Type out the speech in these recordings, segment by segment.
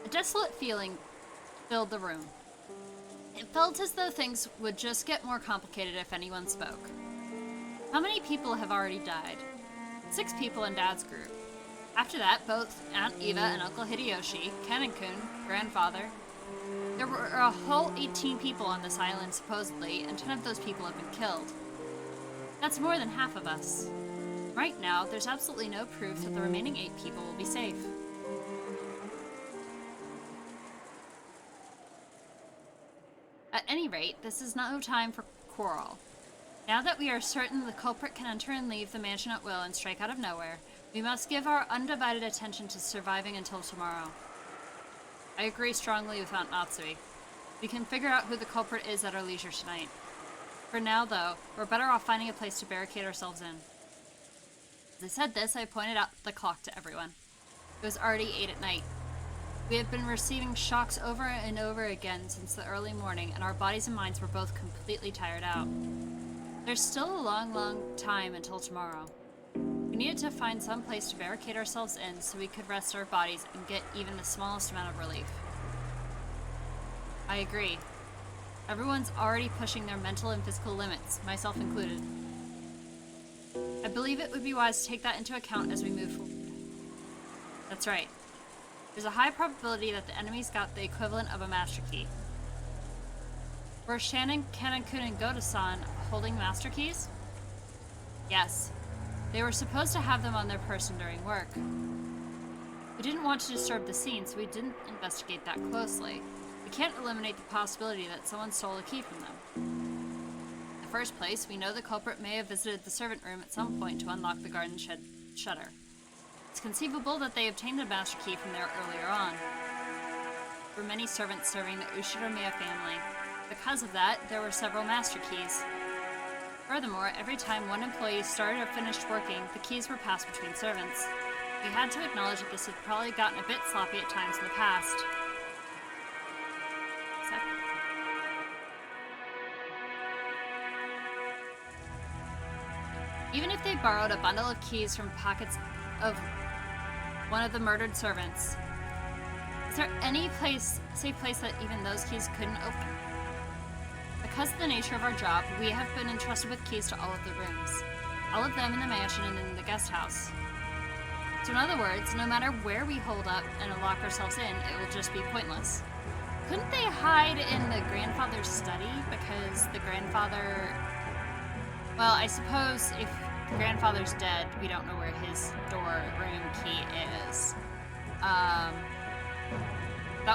A desolate feeling filled the room. It felt as though things would just get more complicated if anyone spoke. How many people have already died? 6 people in Dad's group. After that, both Aunt Eva and Uncle Hideyoshi, Ken and Kun, grandfather. There were a whole 18 people on this island, supposedly, and 10 of those people have been killed. That's more than half of us. Right now, there's absolutely no proof that the remaining 8 people will be safe. At any rate, this is no time for quarrel. Now that we are certain the culprit can enter and leave the mansion at will and strike out of nowhere, we must give our undivided attention to surviving until tomorrow. I agree strongly with Aunt Natsui. We can figure out who the culprit is at our leisure tonight. For now, though, we're better off finding a place to barricade ourselves in. As I said this, I pointed out the clock to everyone. It was already 8 at night. We had been receiving shocks over and over again since the early morning, and our bodies and minds were both completely tired out. There's still a long time until tomorrow. We needed to find some place to barricade ourselves in so we could rest our bodies and get even the smallest amount of relief. I agree. Everyone's already pushing their mental and physical limits, myself included. I believe it would be wise to take that into account as we move forward. That's right. There's a high probability that the enemy's got the equivalent of a master key. Were Shannon, Ken-kun, and Goto-san holding master keys? Yes. They were supposed to have them on their person during work. We didn't want to disturb the scene, so we didn't investigate that closely. We can't eliminate the possibility that someone stole a key from them. In the first place, we know the culprit may have visited the servant room at some point to unlock the garden shed shutter. It's conceivable that they obtained the master key from there earlier on. There were many servants serving the Ushiromiya family. Because of that, there were several master keys. Furthermore, every time one employee started or finished working, the keys were passed between servants. We had to acknowledge that this had probably gotten a bit sloppy at times in the past. Even if they borrowed a bundle of keys from pockets of one of the murdered servants, is there any safe place that even those keys couldn't open? Because of the nature of our job, we have been entrusted with keys to all of the rooms. All of them in the mansion and in the guest house. So in other words, no matter where we hold up and lock ourselves in, it will just be pointless. Couldn't they hide in the grandfather's study? Because the grandfather... Well, I suppose if the grandfather's dead, we don't know where his room key is. That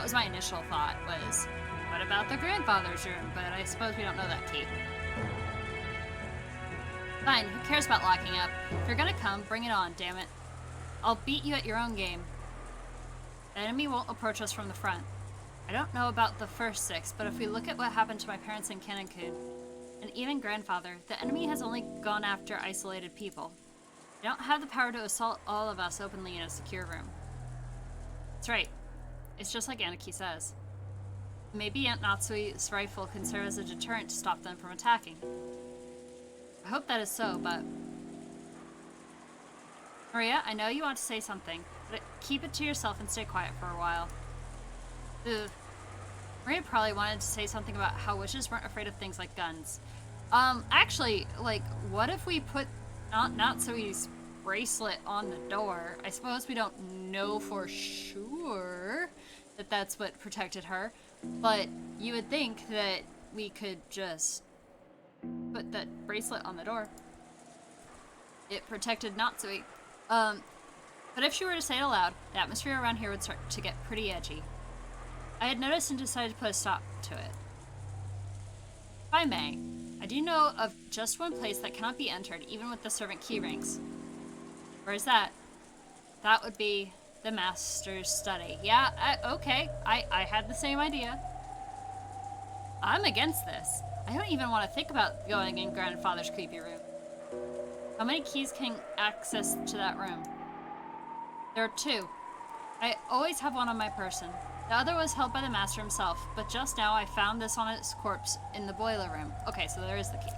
was my initial thought, was, what about the grandfather's room? But I suppose we don't know that key. Fine, who cares about locking up? If you're gonna come, bring it on, damn it. I'll beat you at your own game. The enemy won't approach us from the front. I don't know about the first 6, but if we look at what happened to my parents and Ken-kun, and even grandfather, the enemy has only gone after isolated people. They don't have the power to assault all of us openly in a secure room. That's right. It's just like Aniki says. Maybe Aunt Natsui's rifle can serve as a deterrent to stop them from attacking. I hope that is so, but... Maria, I know you want to say something, but keep it to yourself and stay quiet for a while. Ugh. Maria probably wanted to say something about how witches weren't afraid of things like guns. Actually, like, what if we put Aunt Natsui's bracelet on the door? I suppose we don't know for sure that that's what protected her, but you would think that we could just put that bracelet on the door. It protected Natsui. But if she were to say it aloud, the atmosphere around here would start to get pretty edgy. I had noticed and decided to put a stop to it. If I may, I do know of just one place that cannot be entered, even with the servant key rings. Where is that? That would be the master's study. Yeah, okay, I had the same idea. I'm against this. I don't even want to think about going in grandfather's creepy room. How many keys can access to that room? There are 2. I always have one on my person. The other was held by the master himself, but just now I found this on his corpse in the boiler room. Okay, so there is the key.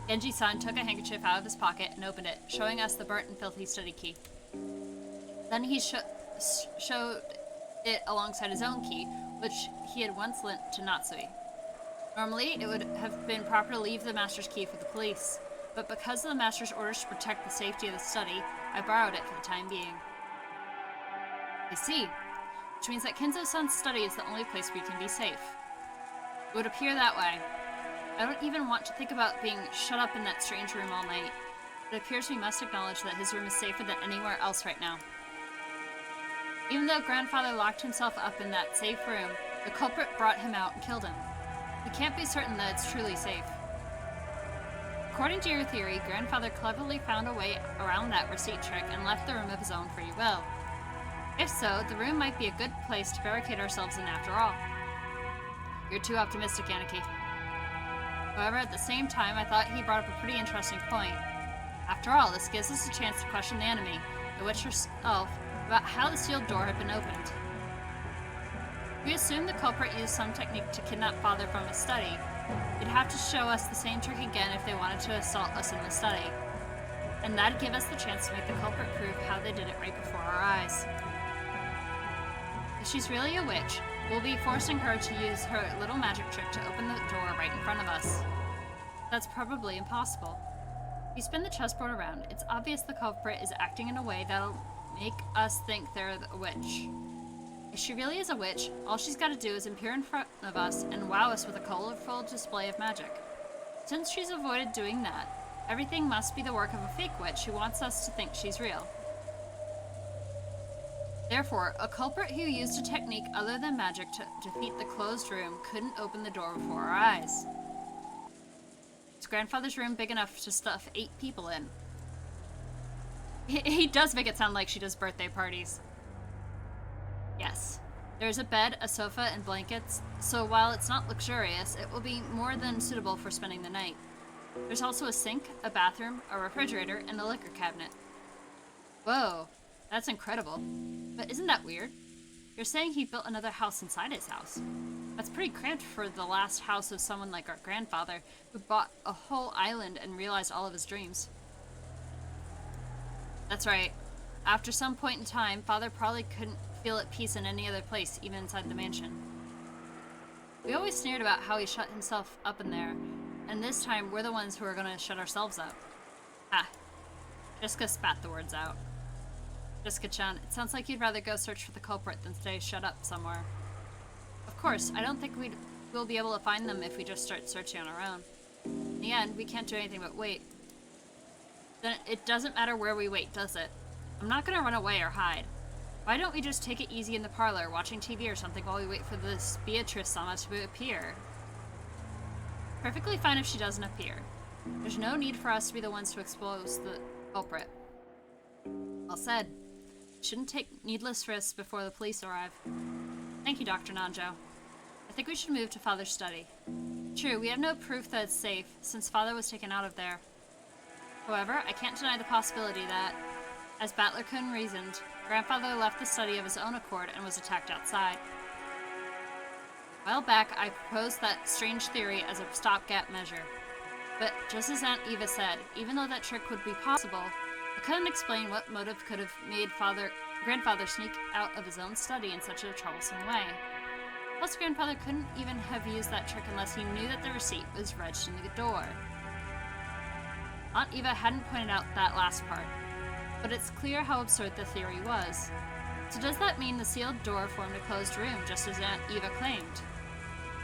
Genji-san took a handkerchief out of his pocket and opened it, showing us the burnt and filthy study key. Then he showed it alongside his own key, which he had once lent to Natsui. Normally, it would have been proper to leave the master's key for the police, but because of the master's orders to protect the safety of the study, I borrowed it for the time being. I see. Which means that Kinzo-san's study is the only place we can be safe. It would appear that way. I don't even want to think about being shut up in that strange room all night. It appears we must acknowledge that his room is safer than anywhere else right now. Even though Grandfather locked himself up in that safe room, the culprit brought him out and killed him. We can't be certain that it's truly safe. According to your theory, Grandfather cleverly found a way around that receipt trick and left the room of his own free will. If so, the room might be a good place to barricade ourselves in after all. You're too optimistic, Aniki. However, at the same time, I thought he brought up a pretty interesting point. After all, this gives us a chance to question the enemy, the witch herself, about how the sealed door had been opened. We assume the culprit used some technique to kidnap Father from his study. They'd have to show us the same trick again if they wanted to assault us in the study. And that'd give us the chance to make the culprit prove how they did it right before our eyes. If she's really a witch, we'll be forcing her to use her little magic trick to open the door right in front of us. That's probably impossible. If you spin the chessboard around, it's obvious the culprit is acting in a way that'll make us think they're a witch. If she really is a witch, all she's got to do is appear in front of us and wow us with a colorful display of magic. Since she's avoided doing that, everything must be the work of a fake witch who wants us to think she's real. Therefore, a culprit who used a technique other than magic to defeat the closed room couldn't open the door before our eyes. Is Grandfather's room big enough to stuff 8 people in? He does make it sound like she does birthday parties. Yes. There's a bed, a sofa, and blankets, so while it's not luxurious, it will be more than suitable for spending the night. There's also a sink, a bathroom, a refrigerator, and a liquor cabinet. Whoa, that's incredible. But isn't that weird? You're saying he built another house inside his house. That's pretty cramped for the last house of someone like our grandfather, who bought a whole island and realized all of his dreams. That's right. After some point in time, Father probably couldn't feel at peace in any other place, even inside the mansion. We always sneered about how he shut himself up in there, and this time we're the ones who are gonna shut ourselves up. Ah. Jessica spat the words out. Jessica-chan, it sounds like you'd rather go search for the culprit than stay shut up somewhere. Of course, I don't think we'll be able to find them if we just start searching on our own. In the end, we can't do anything but wait. Then it doesn't matter where we wait, does it? I'm not gonna run away or hide. Why don't we just take it easy in the parlor, watching TV or something while we wait for this Beatrice-sama to appear? Perfectly fine if she doesn't appear. There's no need for us to be the ones to expose the culprit. Well said. Shouldn't take needless risks before the police arrive. Thank you, Dr. Nanjo. I think we should move to Father's study. True, we have no proof that it's safe, since Father was taken out of there. However, I can't deny the possibility that, as Battler-kun reasoned, Grandfather left the study of his own accord and was attacked outside. A while back, I proposed that strange theory as a stopgap measure. But just as Aunt Eva said, even though that trick would be possible, I couldn't explain what motive could have made Grandfather sneak out of his own study in such a troublesome way. Plus, Grandfather couldn't even have used that trick unless he knew that the receipt was wedged in the door. Aunt Eva hadn't pointed out that last part, but it's clear how absurd the theory was. So does that mean the sealed door formed a closed room, just as Aunt Eva claimed?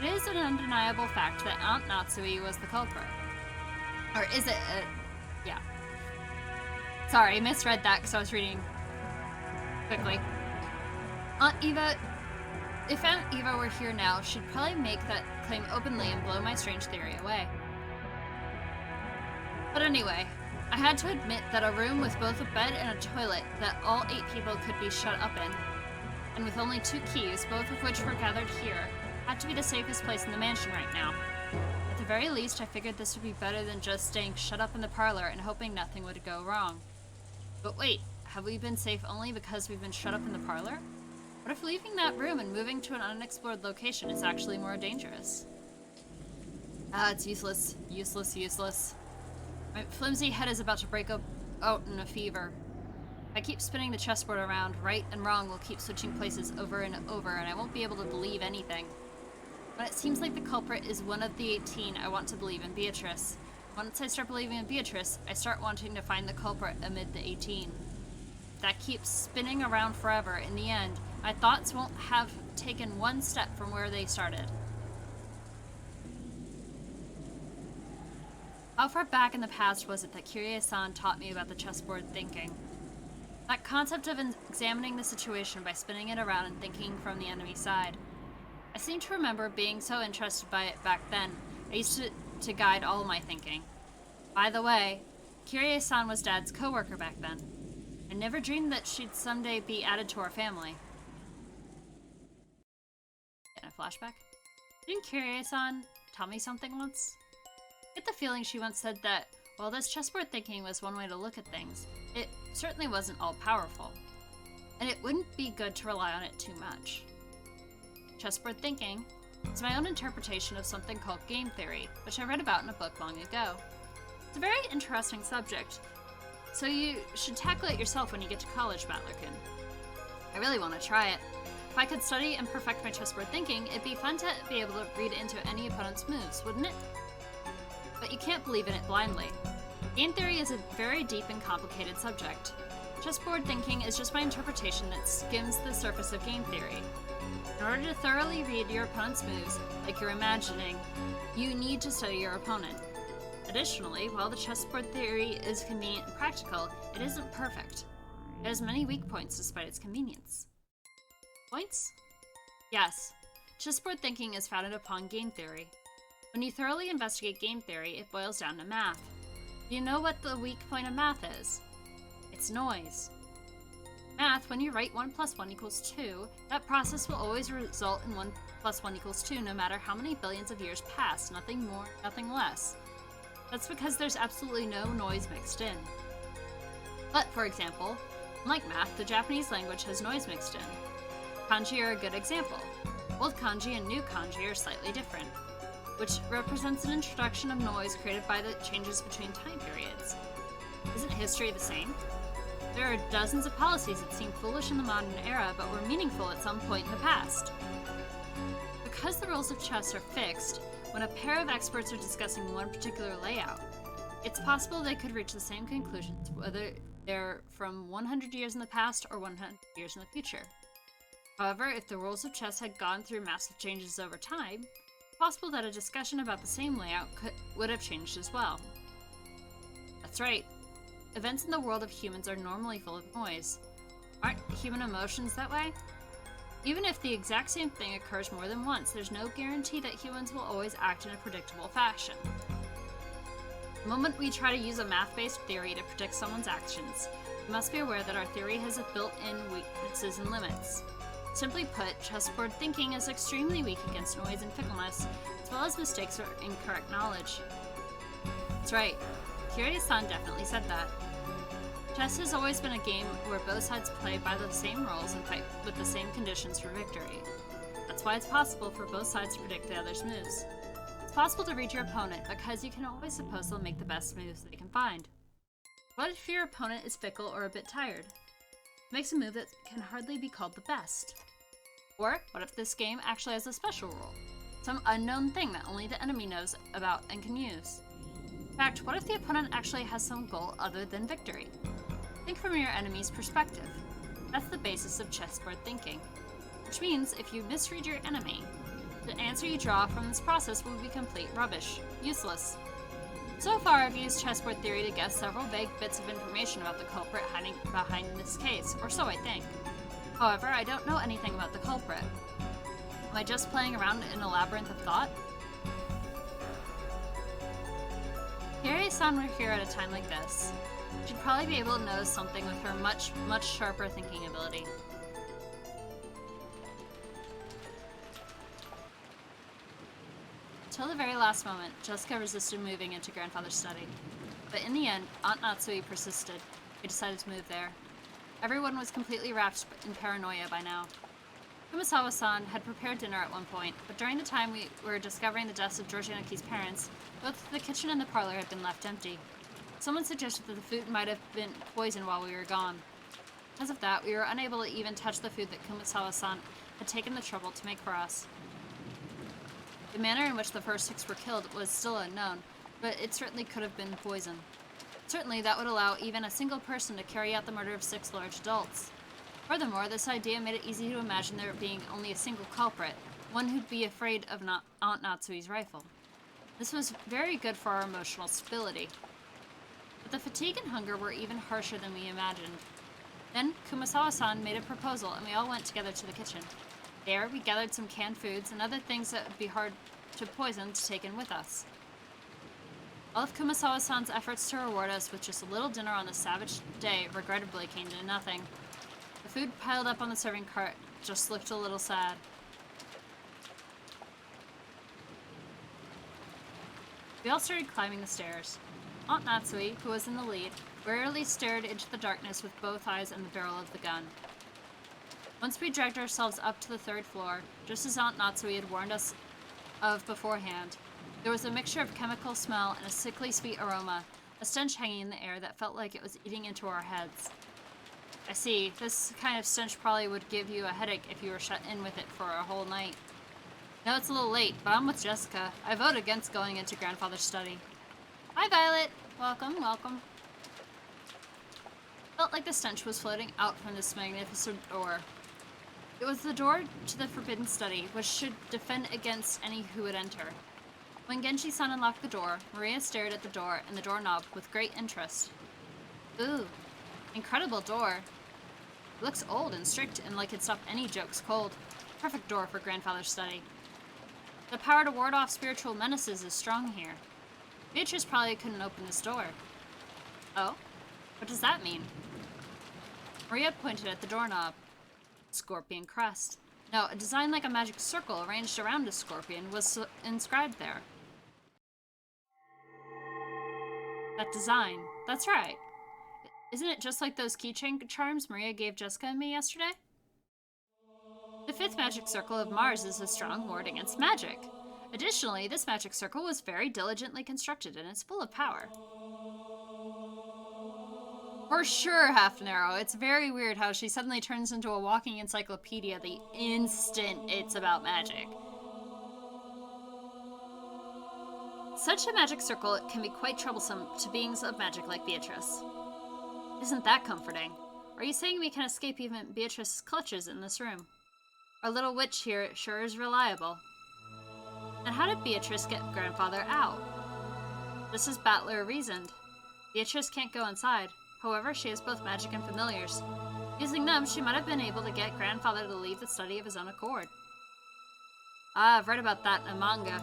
It is an undeniable fact that Aunt Natsui was the culprit. Or is it yeah. Sorry, I misread that because I was reading quickly. If Aunt Eva were here now, she'd probably make that claim openly and blow my strange theory away. But anyway, I had to admit that a room with both a bed and a toilet that all 8 people could be shut up in, and with only 2 keys, both of which were gathered here, had to be the safest place in the mansion right now. At the very least, I figured this would be better than just staying shut up in the parlor and hoping nothing would go wrong. But wait, have we been safe only because we've been shut up in the parlor? What if leaving that room and moving to an unexplored location is actually more dangerous? Ah, it's useless. Useless, useless. My flimsy head is about to break out in a fever. I keep spinning the chessboard around, right and wrong will keep switching places over and over, and I won't be able to believe anything. When it seems like the culprit is one of the 18, I want to believe in Beatrice. Once I start believing in Beatrice, I start wanting to find the culprit amid the 18. That keeps spinning around forever. In the end, my thoughts won't have taken one step from where they started. How far back in the past was it that Kirie-san taught me about the chessboard thinking? That concept of examining the situation by spinning it around and thinking from the enemy side. I seem to remember being so interested by it back then. I used to guide all my thinking. By the way, Kirie-san was Dad's co-worker back then. I never dreamed that she'd someday be added to our family. Getting a flashback? Didn't Kirie-san tell me something once? I get the feeling she once said that while this chessboard thinking was one way to look at things, it certainly wasn't all-powerful. And it wouldn't be good to rely on it too much. Chessboard thinking is my own interpretation of something called game theory, which I read about in a book long ago. It's a very interesting subject, so you should tackle it yourself when you get to college, Matlerkin. I really want to try it. If I could study and perfect my chessboard thinking, it'd be fun to be able to read into any opponent's moves, wouldn't it? But you can't believe in it blindly. Game theory is a very deep and complicated subject. Chessboard thinking is just my interpretation that skims the surface of game theory. In order to thoroughly read your opponent's moves, like you're imagining, you need to study your opponent. Additionally, while the chessboard theory is convenient and practical, it isn't perfect. It has many weak points despite its convenience. Points? Yes. Chessboard thinking is founded upon game theory. When you thoroughly investigate game theory, it boils down to math. Do you know what the weak point of math is? It's noise. Math, when you write 1 plus 1 equals 2, that process will always result in 1 plus 1 equals 2 no matter how many billions of years pass, nothing more, nothing less. That's because there's absolutely no noise mixed in. But, for example, unlike math, the Japanese language has noise mixed in. Kanji are a good example. Old kanji and new kanji are slightly different, which represents an introduction of noise created by the changes between time periods. Isn't history the same? There are dozens of policies that seem foolish in the modern era but were meaningful at some point in the past. Because the rules of chess are fixed, when a pair of experts are discussing one particular layout, it's possible they could reach the same conclusions whether they're from 100 years in the past or 100 years in the future. However, if the rules of chess had gone through massive changes over time, it's possible that a discussion about the same layout would have changed as well. That's right. Events in the world of humans are normally full of noise. Aren't human emotions that way? Even if the exact same thing occurs more than once, there's no guarantee that humans will always act in a predictable fashion. The moment we try to use a math-based theory to predict someone's actions, we must be aware that our theory has built-in weaknesses and limits. Simply put, chessboard thinking is extremely weak against noise and fickleness, as well as mistakes or incorrect knowledge. That's right. Kirie-san definitely said that. Chess has always been a game where both sides play by the same rules and fight with the same conditions for victory. That's why it's possible for both sides to predict the other's moves. It's possible to read your opponent because you can always suppose they'll make the best moves they can find. What if your opponent is fickle or a bit tired? Makes a move that can hardly be called the best. Or what if this game actually has a special rule? Some unknown thing that only the enemy knows about and can use. In fact, what if the opponent actually has some goal other than victory? Think from your enemy's perspective. That's the basis of chessboard thinking. Which means if you misread your enemy, the answer you draw from this process will be complete rubbish, useless. So far, I've used chessboard theory to guess several vague bits of information about the culprit hiding behind this case, or so I think. However, I don't know anything about the culprit. Am I just playing around in a labyrinth of thought? Kirie-san were here at a time like this. She'd probably be able to notice something with her much, much sharper thinking ability. Till the very last moment, Jessica resisted moving into grandfather's study. But in the end, Aunt Natsui persisted. We decided to move there. Everyone was completely wrapped in paranoia by now. Kumasawa-san had prepared dinner at one point, but during the time we were discovering the deaths of Georgianuki's parents, both the kitchen and the parlor had been left empty. Someone suggested that the food might have been poisoned while we were gone. Because of that, we were unable to even touch the food that Kumasawa-san had taken the trouble to make for us. The manner in which the first 6 were killed was still unknown, but it certainly could have been poison. Certainly, that would allow even a single person to carry out the murder of 6 large adults. Furthermore, this idea made it easy to imagine there being only a single culprit, one who'd be afraid of Aunt Natsui's rifle. This was very good for our emotional stability. But the fatigue and hunger were even harsher than we imagined. Then, Kumasawa-san made a proposal, and we all went together to the kitchen. There, we gathered some canned foods and other things that would be hard to poison to take in with us. All of Kumasawa-san's efforts to reward us with just a little dinner on this savage day regrettably came to nothing. The food piled up on the serving cart just looked a little sad. We all started climbing the stairs. Aunt Natsui, who was in the lead, warily stared into the darkness with both eyes and the barrel of the gun. Once we dragged ourselves up to the 3rd floor, just as Aunt Natsui had warned us of beforehand, there was a mixture of chemical smell and a sickly sweet aroma, a stench hanging in the air that felt like it was eating into our heads. I see, this kind of stench probably would give you a headache if you were shut in with it for a whole night. I know it's a little late, but I'm with Jessica. I vote against going into grandfather's study. Hi, Violet! Welcome, welcome. Felt like the stench was floating out from this magnificent door. It was the door to the forbidden study, which should defend against any who would enter. When Genshi-san unlocked the door, Maria stared at the door and the doorknob with great interest. Ooh, incredible door. It looks old and strict and like it'd stop any jokes cold. Perfect door for grandfather's study. The power to ward off spiritual menaces is strong here. Beatrice probably couldn't open this door. Oh? What does that mean? Maria pointed at the doorknob. Scorpion crest. No, a design like a magic circle arranged around a scorpion was inscribed there. That design. That's right. Isn't it just like those keychain charms Maria gave Jessica and me yesterday? The 5th magic circle of Mars is a strong ward against magic. Additionally, this magic circle was very diligently constructed and it's full of power. For sure, Half Narrow. It's very weird how she suddenly turns into a walking encyclopedia the instant it's about magic. Such a magic circle can be quite troublesome to beings of magic like Beatrice. Isn't that comforting? Are you saying we can escape even Beatrice's clutches in this room? Our little witch here sure is reliable. And how did Beatrice get grandfather out? Just as Battler reasoned. Beatrice can't go inside. However, she has both magic and familiars. Using them, she might have been able to get grandfather to leave the study of his own accord. Ah, I've read about that in a manga.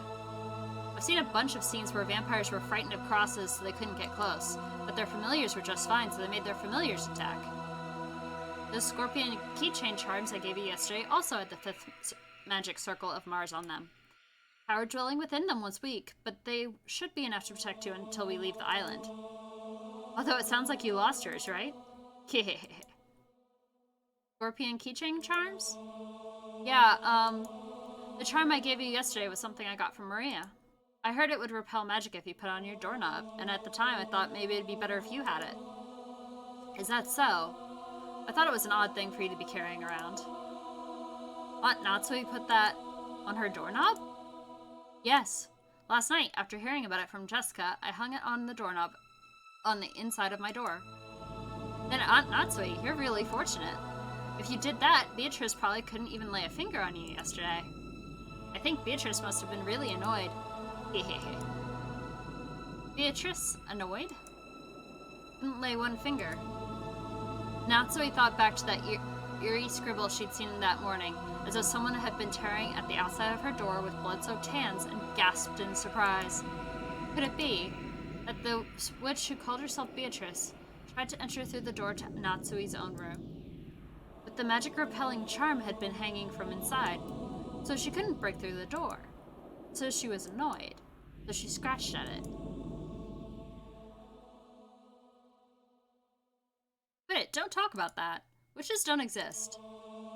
I've seen a bunch of scenes where vampires were frightened of crosses so they couldn't get close, but their familiars were just fine, so they made their familiars attack. Those scorpion keychain charms I gave you yesterday also had the 5th magic circle of Mars on them. Power dwelling within them was weak, but they should be enough to protect you until we leave the island. Although it sounds like you lost yours, right? Scorpion keychain charms? Yeah, the charm I gave you yesterday was something I got from Maria. I heard it would repel magic if you put on your doorknob, and at the time I thought maybe it'd be better if you had it. Is that so? I thought it was an odd thing for you to be carrying around. Aunt Natsui put that on her doorknob? Yes. Last night, after hearing about it from Jessica, I hung it on the doorknob on the inside of my door. Then Aunt Natsui, you're really fortunate. If you did that, Beatrice probably couldn't even lay a finger on you yesterday. I think Beatrice must have been really annoyed. Hehehe. Beatrice? Annoyed? Couldn't lay one finger. Natsui thought back to that eerie scribble she'd seen that morning, as though someone had been tearing at the outside of her door with blood-soaked hands, and gasped in surprise. Could it be that the witch who called herself Beatrice tried to enter through the door to Natsui's own room? But the magic-repelling charm had been hanging from inside, so she couldn't break through the door. So she was annoyed, so she scratched at it. Wait, don't talk about that. Witches don't exist.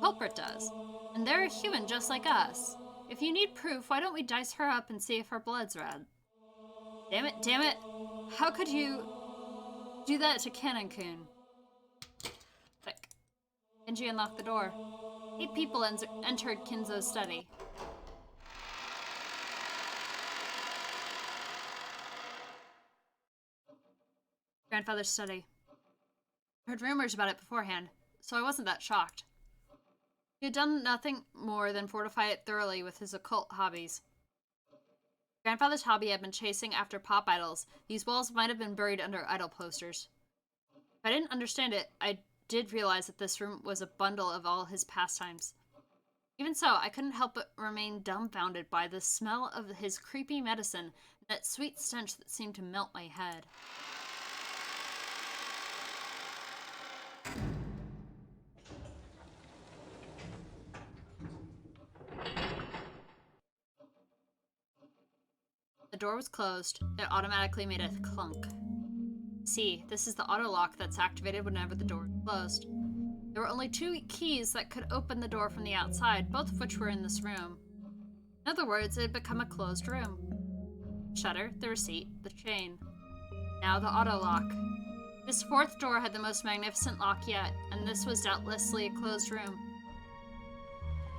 Culprit does. And they're a human just like us. If you need proof, why don't we dice her up and see if her blood's red? Damn it, damn it. How could you do that to Canon-kun? Quick. Genji unlocked the door. 8 people entered Kinzo's study. Grandfather's study. I heard rumors about it beforehand, so I wasn't that shocked. He had done nothing more than fortify it thoroughly with his occult hobbies. Grandfather's hobby had been chasing after pop idols. These walls might have been buried under idol posters. If I didn't understand it, I did realize that this room was a bundle of all his pastimes. Even so, I couldn't help but remain dumbfounded by the smell of his creepy medicine and that sweet stench that seemed to melt my head. The door was closed. It automatically made a clunk. See, this is the auto lock that's activated whenever the door is closed. There were only 2 keys that could open the door from the outside, both of which were in this room. In other words, it had become a closed room. The shutter, the receipt, the chain. Now the auto lock. This 4th door had the most magnificent lock yet, and this was doubtlessly a closed room.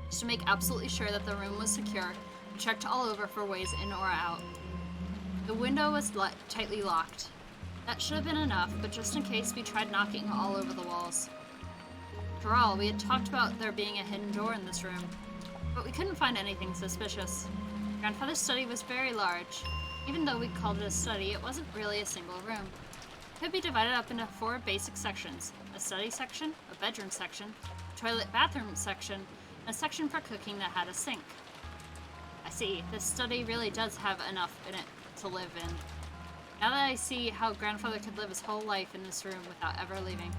Just to make absolutely sure that the room was secure, I checked all over for ways in or out. The window was tightly locked. That should have been enough, but just in case, we tried knocking all over the walls. After all, we had talked about there being a hidden door in this room, but we couldn't find anything suspicious. Grandfather's study was very large. Even though we called it a study, it wasn't really a single room. It could be divided up into 4 basic sections: a study section, a bedroom section, a toilet-bathroom section, and a section for cooking that had a sink. I see, this study really does have enough in it to live in. Now that I see how Grandfather could live his whole life in this room without ever leaving.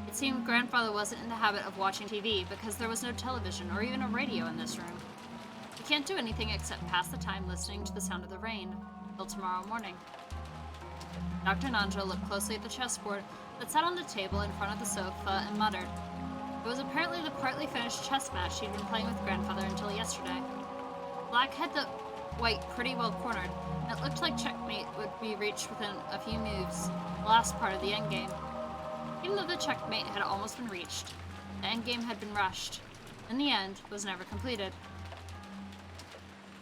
It seemed Grandfather wasn't in the habit of watching TV because there was no television or even a radio in this room. We can't do anything except pass the time listening to the sound of the rain until tomorrow morning. Dr. Nanjo looked closely at the chessboard that sat on the table in front of the sofa and muttered. It was apparently the partly finished chess match he'd been playing with Grandfather until yesterday. Black had the white pretty well cornered, and it looked like checkmate would be reached within a few moves, the last part of the endgame. Even though the checkmate had almost been reached, the endgame had been rushed, and the end was never completed.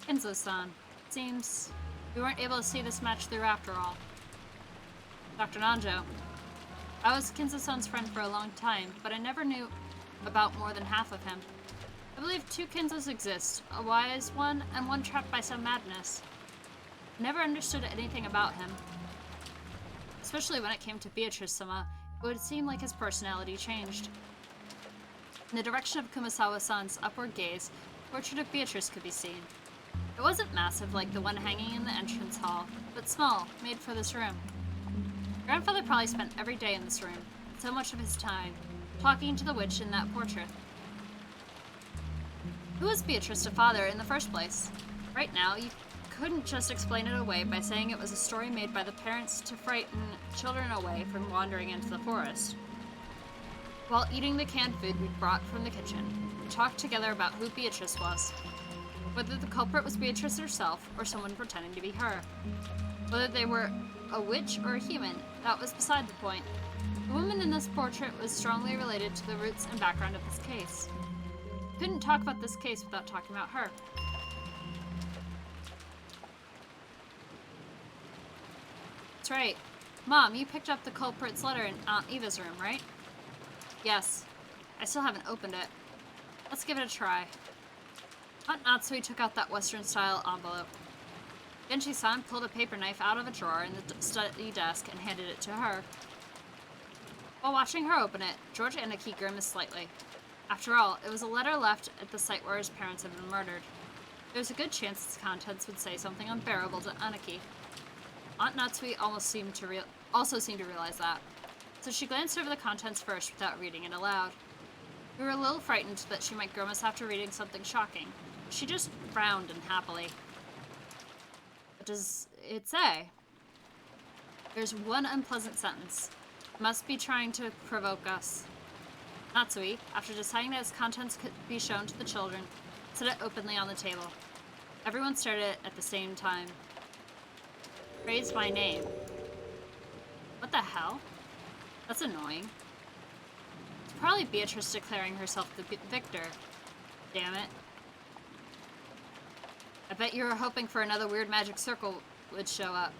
Kinzo-san, it seems we weren't able to see this match through after all. Dr. Nanjo, I was Kinzo-san's friend for a long time, but I never knew about more than half of him. I believe 2 Kinzos exist, a wise one and one trapped by some madness. I never understood anything about him. Especially when it came to Beatrice-sama, it would seem like his personality changed. In the direction of Kumasawa-san's upward gaze, the portrait of Beatrice could be seen. It wasn't massive like the one hanging in the entrance hall, but small, made for this room. Grandfather probably spent every day in this room, so much of his time, talking to the witch in that portrait. Who was Beatrice to Father in the first place? Right now, you couldn't just explain it away by saying it was a story made by the parents to frighten children away from wandering into the forest. While eating the canned food we'd brought from the kitchen, we talked together about who Beatrice was. Whether the culprit was Beatrice herself or someone pretending to be her. Whether they were a witch or a human, that was beside the point. The woman in this portrait was strongly related to the roots and background of this case. Couldn't talk about this case without talking about her. That's right. Mom, you picked up the culprit's letter in Aunt Eva's room, right? Yes. I still haven't opened it. Let's give it a try. Aunt Natsui took out that Western-style envelope. Genji-san pulled a paper knife out of a drawer in the study desk and handed it to her. While watching her open it, George Aniki grimaced slightly. After all, it was a letter left at the site where his parents had been murdered. There was a good chance its contents would say something unbearable to Aniki. Aunt Natsui also seemed to realize that, so she glanced over the contents first without reading it aloud. We were a little frightened that she might grimace after reading something shocking. She just frowned unhappily. What does it say? There's one unpleasant sentence. It must be trying to provoke us. Natsui, after deciding that its contents could be shown to the children, set it openly on the table. Everyone stared at it at the same time. Praise my name. What the hell? That's annoying. probably Beatrice declaring herself the victor. Damn it. I bet you were hoping for another weird magic circle would show up.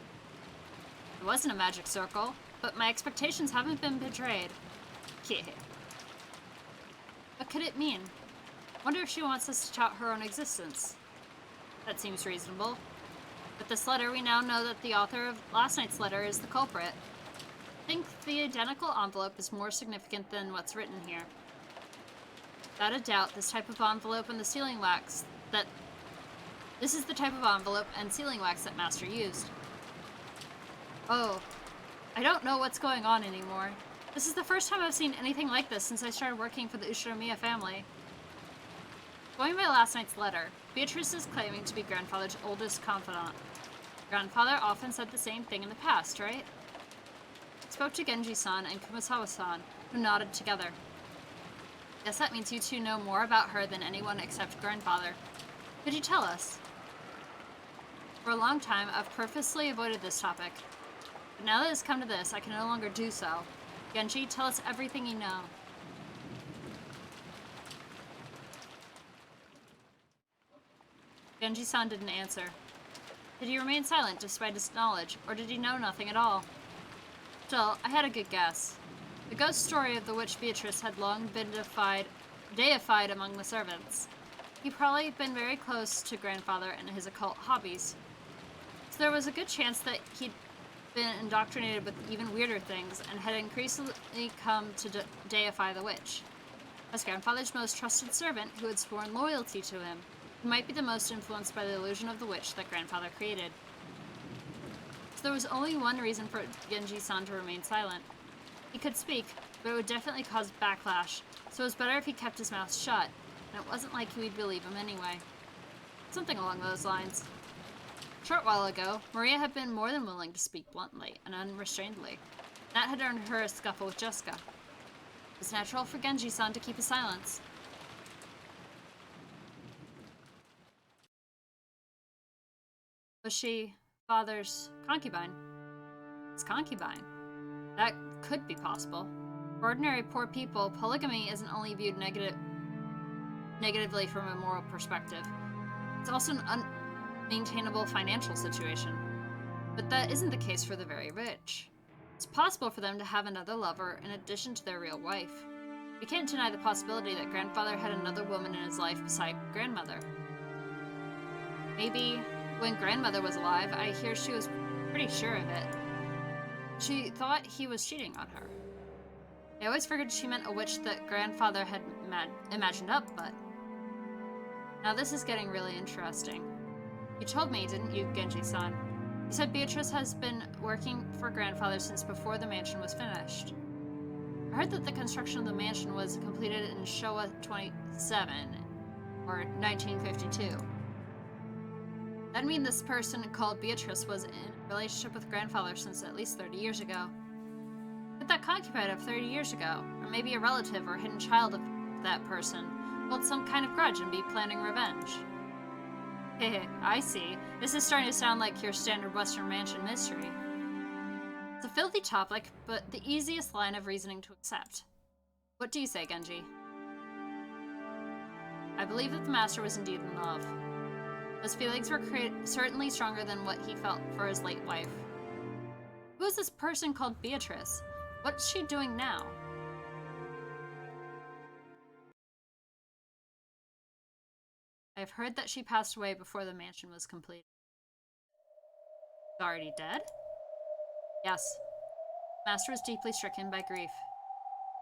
It wasn't a magic circle, but my expectations haven't been betrayed. Yeah. What could it mean? Wonder if she wants us to tout her own existence. That seems reasonable. With this letter, we now know that the author of last night's letter is the culprit. I think the identical envelope is more significant than what's written here. Without a doubt, this is the type of envelope and sealing wax that Master used. Oh, I don't know what's going on anymore. This is the first time I've seen anything like this since I started working for the Ushinomiya family. Going by last night's letter, Beatrice is claiming to be Grandfather's oldest confidant. Grandfather often said the same thing in the past, right? I spoke to Genji-san and Kumasawa-san, who nodded together. Guess that means you two know more about her than anyone except Grandfather. Could you tell us? For a long time, I've purposely avoided this topic. But now that it's come to this, I can no longer do so. Genji, tell us everything you know. Genji-san didn't answer. Did he remain silent despite his knowledge, or did he know nothing at all? Still, I had a good guess. The ghost story of the witch Beatrice had long been deified among the servants. He'd probably been very close to Grandfather and his occult hobbies. So there was a good chance that he'd been indoctrinated with even weirder things and had increasingly come to deify the witch. As Grandfather's most trusted servant who had sworn loyalty to him, he might be the most influenced by the illusion of the witch that Grandfather created. So there was only one reason for Genji-san to remain silent. He could speak, but it would definitely cause backlash, so it was better if he kept his mouth shut, and it wasn't like we'd believe him anyway. Something along those lines. A short while ago, Maria had been more than willing to speak bluntly and unrestrainedly. That had earned her a scuffle with Jessica. It was natural for Genji-san to keep his silence. Was she Father's concubine? His concubine? That could be possible. For ordinary poor people, polygamy isn't only viewed negatively from a moral perspective. It's also an unmaintainable financial situation. But that isn't the case for the very rich. It's possible for them to have another lover in addition to their real wife. We can't deny the possibility that Grandfather had another woman in his life beside Grandmother. Maybe when Grandmother was alive, I hear she was pretty sure of it. She thought he was cheating on her. I always figured she meant a witch that Grandfather had imagined up, but... Now this is getting really interesting. You told me, didn't you, Genji-san? You said Beatrice has been working for Grandfather since before the mansion was finished. I heard that the construction of the mansion was completed in Showa 27, or 1952. That'd mean this person called Beatrice was in a relationship with Grandfather since at least 30 years ago. Could that concubine of 30 years ago, or maybe a relative or hidden child of that person, hold some kind of grudge and be planning revenge? Hehe, I see. This is starting to sound like your standard Western mansion mystery. It's a filthy topic, but the easiest line of reasoning to accept. What do you say, Genji? I believe that the master was indeed in love. Those feelings were certainly stronger than what he felt for his late wife. Who is this person called Beatrice? What's she doing now? I've heard that she passed away before the mansion was completed. She's already dead? Yes. The master was deeply stricken by grief,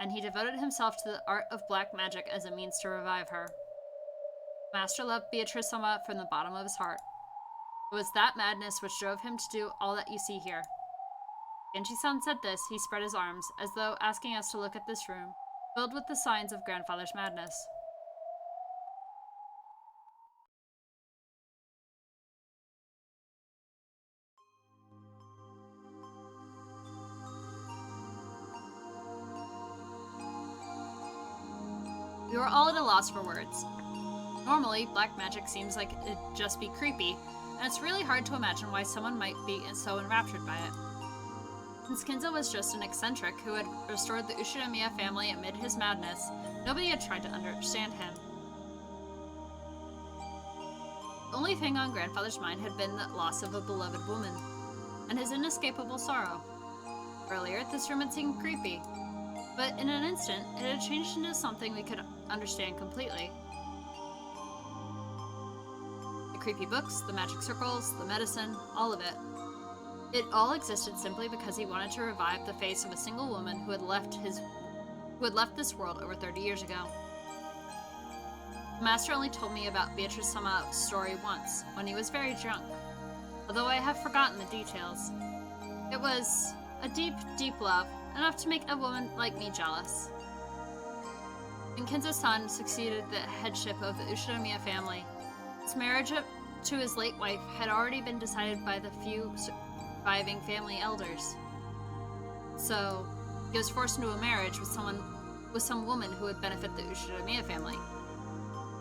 and he devoted himself to the art of black magic as a means to revive her. The master loved Beatrice somewhat from the bottom of his heart. It was that madness which drove him to do all that you see here. Genji-san said this, he spread his arms, as though asking us to look at this room, filled with the signs of Grandfather's madness. We were all at a loss for words. Normally, black magic seems like it'd just be creepy, and it's really hard to imagine why someone might be so enraptured by it. Since Kinza was just an eccentric who had restored the Ushidamiya family amid his madness, nobody had tried to understand him. The only thing on Grandfather's mind had been the loss of a beloved woman, and his inescapable sorrow. Earlier, this room had seemed creepy, but in an instant, it had changed into something we could understand completely. The creepy books, the magic circles, the medicine, all of it. It all existed simply because he wanted to revive the face of a single woman who had left this world over 30 years ago. The master only told me about Beatrice Sama's story once, when he was very drunk, although I have forgotten the details. It was a deep, deep love, enough to make a woman like me jealous. When Kinza's son succeeded the headship of the Ushidamiya family, his marriage to his late wife had already been decided by the few surviving family elders. So, he was forced into a marriage with some woman who would benefit the Ushidamiya family.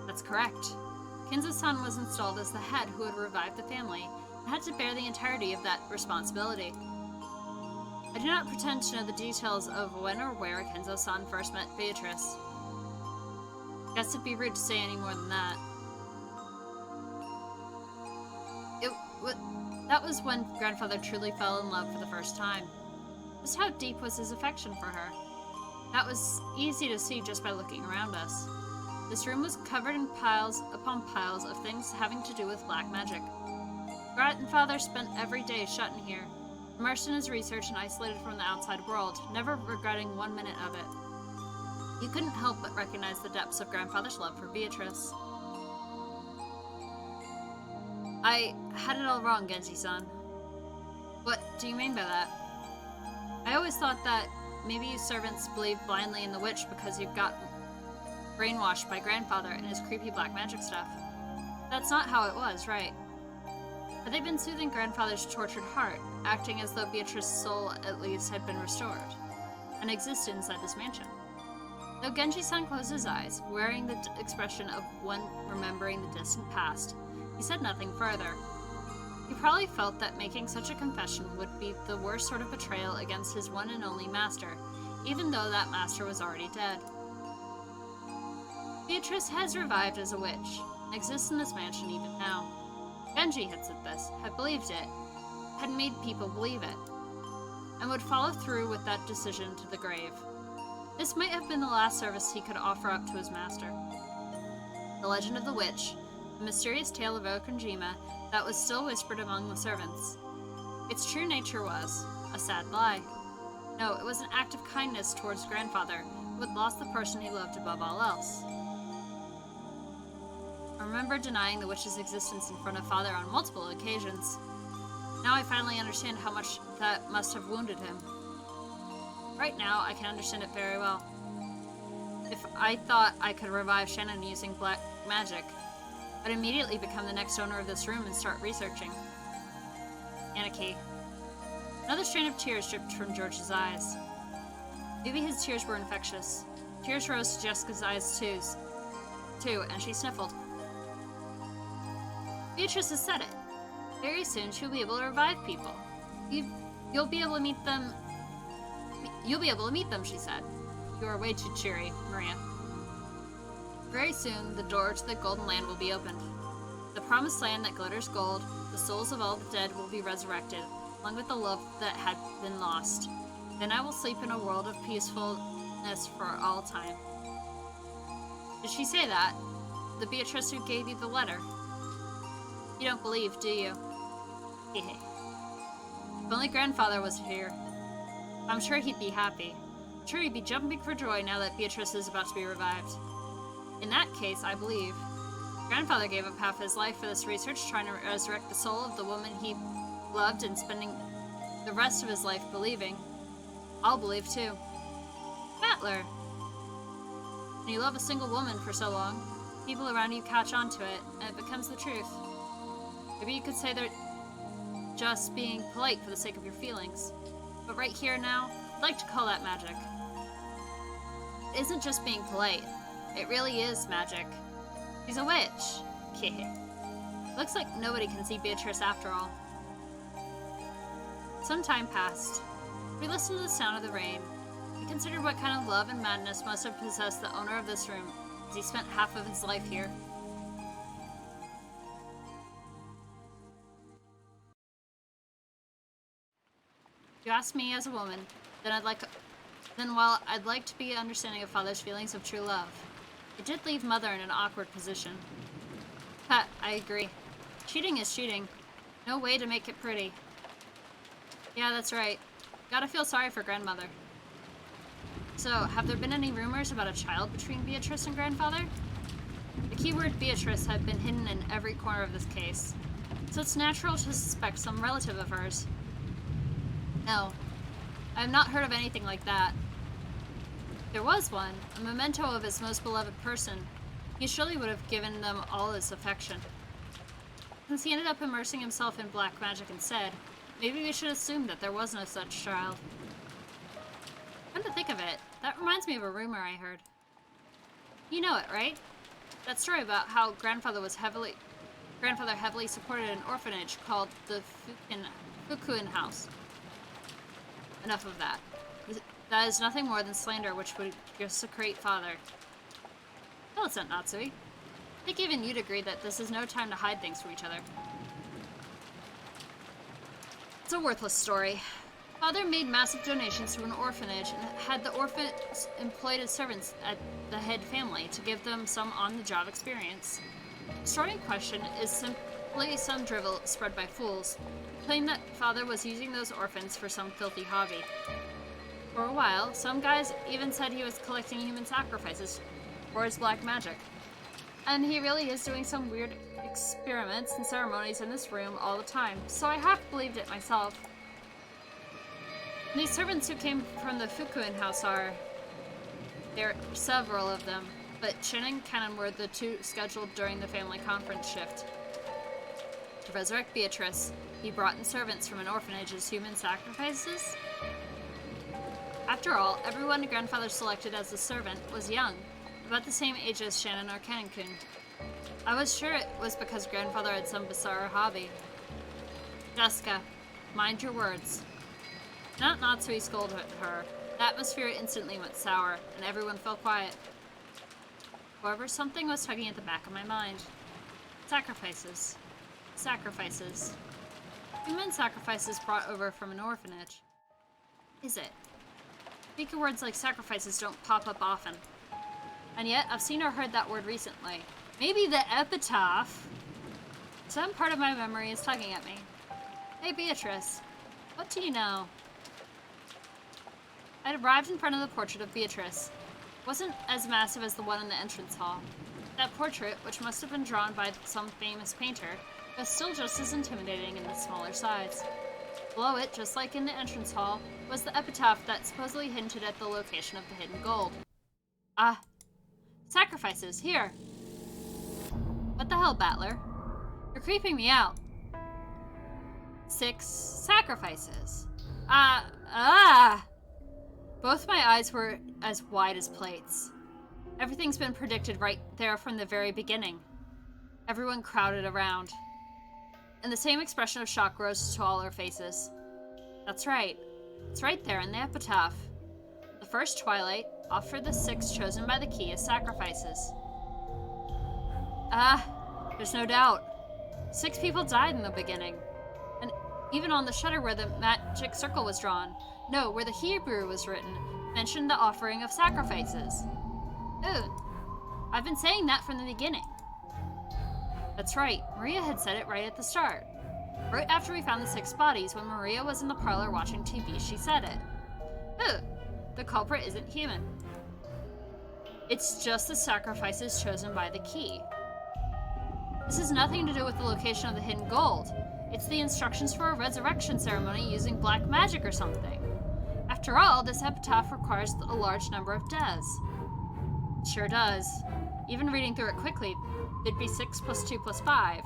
That's correct. Kinza's son was installed as the head who would revive the family and had to bear the entirety of that responsibility. I do not pretend to know the details of when or where Kinza's son first met Beatrice. Guess it'd be rude to say any more than that. That was when Grandfather truly fell in love for the first time. Just how deep was his affection for her? That was easy to see just by looking around us. This room was covered in piles upon piles of things having to do with black magic. Grandfather spent every day shut in here, immersed in his research and isolated from the outside world, never regretting 1 minute of it. You couldn't help but recognize the depths of Grandfather's love for Beatrice. I had it all wrong, Genji-san. What do you mean by that? I always thought that maybe you servants believe blindly in the witch because you've gotten brainwashed by Grandfather and his creepy black magic stuff. That's not how it was, right? Had they been soothing Grandfather's tortured heart, acting as though Beatrice's soul at least had been restored, and existed inside this mansion? Though Genji-san closed his eyes, wearing the expression of one remembering the distant past, he said nothing further. He probably felt that making such a confession would be the worst sort of betrayal against his one and only master, even though that master was already dead. Beatrice has revived as a witch, and exists in this mansion even now. Genji had said this, had believed it, had made people believe it, and would follow through with that decision to the grave. This might have been the last service he could offer up to his master. The legend of the witch, the mysterious tale of Okonjima that was still whispered among the servants. Its true nature was a sad lie. No, it was an act of kindness towards Grandfather, who had lost the person he loved above all else. I remember denying the witch's existence in front of Father on multiple occasions. Now I finally understand how much that must have wounded him. Right now, I can understand it very well. If I thought I could revive Shannon using black magic, I'd immediately become the next owner of this room and start researching. Anarchy. Another strain of tears dripped from George's eyes. Maybe his tears were infectious. Tears rose to Jessica's eyes too, and she sniffled. Beatrice has said it. Very soon she'll be able to revive people. You'll be able to meet them. You'll be able to meet them, she said. You are way too cheery, Maria. Very soon, the door to the Golden Land will be opened. The promised land that glitters gold, the souls of all the dead will be resurrected, along with the love that had been lost. Then I will sleep in a world of peacefulness for all time. Did she say that? The Beatrice who gave you the letter? You don't believe, do you? Hehe. If only Grandfather was here. I'm sure he'd be happy. I'm sure he'd be jumping for joy now that Beatrice is about to be revived. In that case, I believe. Grandfather gave up half his life for this research, trying to resurrect the soul of the woman he loved and spending the rest of his life believing. I'll believe too. Battler! When you love a single woman for so long, people around you catch on to it, and it becomes the truth. Maybe you could say they're just being polite for the sake of your feelings. But right here now, I'd like to call that magic. It isn't just being polite. It really is magic. She's a witch. Looks like nobody can see Beatrice after all. Some time passed. We listened to the sound of the rain. We considered what kind of love and madness must have possessed the owner of this room, as he spent half of his life here. If you ask me as a woman, then while I'd like to be understanding of Father's feelings of true love, it did leave Mother in an awkward position. Ha, I agree. Cheating is cheating. No way to make it pretty. Yeah, that's right. Gotta feel sorry for Grandmother. So, have there been any rumors about a child between Beatrice and Grandfather? The keyword Beatrice had been hidden in every corner of this case, so it's natural to suspect some relative of hers. No, I have not heard of anything like that. If there was one, a memento of his most beloved person, he surely would have given them all his affection. Since he ended up immersing himself in black magic instead, maybe we should assume that there was no such child. Come to think of it, that reminds me of a rumor I heard. You know it, right? That story about how Grandfather heavily supported an orphanage called the Fukuin House. Enough of that. That is nothing more than slander which would desecrate Father. Well, it's not Natsui. I think even you'd agree that this is no time to hide things from each other. It's a worthless story. Father made massive donations to an orphanage and had the orphans employed as servants at the head family to give them some on-the-job experience. The story in question is simply some drivel spread by fools, who claim that Father was using those orphans for some filthy hobby. For a while, some guys even said he was collecting human sacrifices for his black magic. And he really is doing some weird experiments and ceremonies in this room all the time, so I half believed it myself. These servants who came from the Fukuin house there are several of them, but Shin and Kennen were the two scheduled during the family conference shift. To resurrect Beatrice, he brought in servants from an orphanage as human sacrifices? After all, everyone Grandfather selected as a servant was young, about the same age as Shannon or Kennen-kun. I was sure it was because Grandfather had some bizarre hobby. Jessica, mind your words. Not Natsui scolded her. The atmosphere instantly went sour, and everyone fell quiet. However, something was tugging at the back of my mind. Sacrifices. Sacrifices. Human sacrifices brought over from an orphanage. Is it? Speaker words like sacrifices don't pop up often. And yet, I've seen or heard that word recently. Maybe the epitaph? Some part of my memory is tugging at me. Hey, Beatrice. What do you know? I'd arrived in front of the portrait of Beatrice. It wasn't as massive as the one in the entrance hall. That portrait, which must have been drawn by some famous painter, was still just as intimidating in the smaller size. Below it, just like in the entrance hall, was the epitaph that supposedly hinted at the location of the hidden gold. Ah. Sacrifices, here! What the hell, Battler? You're creeping me out. 6 sacrifices. Both my eyes were as wide as plates. Everything's been predicted right there from the very beginning. Everyone crowded around. And the same expression of shock rose to all our faces. That's right. It's right there in the epitaph. The first twilight offered the 6 chosen by the key as sacrifices. There's no doubt. 6 people died in the beginning. And even on the shutter where the magic circle was drawn, no, where the Hebrew was written, mentioned the offering of sacrifices. Ooh, I've been saying that from the beginning. That's right, Maria had said it right at the start. Right after we found the 6 bodies, when Maria was in the parlor watching TV, she said it. Ooh, the culprit isn't human. It's just the sacrifices chosen by the key. This has nothing to do with the location of the hidden gold. It's the instructions for a resurrection ceremony using black magic or something. After all, this epitaph requires a large number of deaths. It sure does. Even reading through it quickly, it'd be 6 plus 2 plus 5.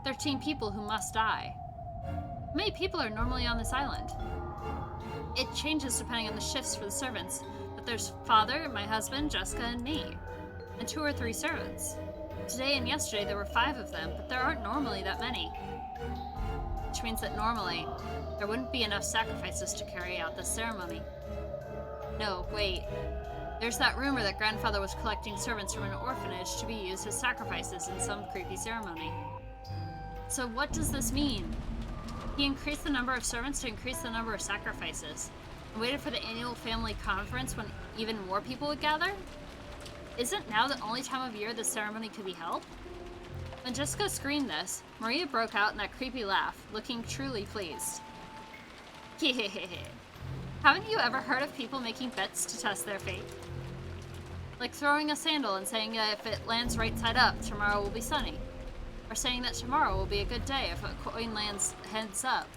13 people who must die. How many people are normally on this island? It changes depending on the shifts for the servants, but there's Father, my husband, Jessica, and me. And 2 or 3 servants. Today and yesterday there were 5 of them, but there aren't normally that many. which means that normally there wouldn't be enough sacrifices to carry out this ceremony. No, wait. There's that rumor that Grandfather was collecting servants from an orphanage to be used as sacrifices in some creepy ceremony. So what does this mean? He increased the number of servants to increase the number of sacrifices, and waited for the annual family conference when even more people would gather? Isn't now the only time of year the ceremony could be held? When Jessica screamed this, Maria broke out in that creepy laugh, looking truly pleased. Haven't you ever heard of people making bets to test their fate? Like throwing a sandal and saying that if it lands right side up, tomorrow will be sunny. Or saying that tomorrow will be a good day if a coin lands heads up.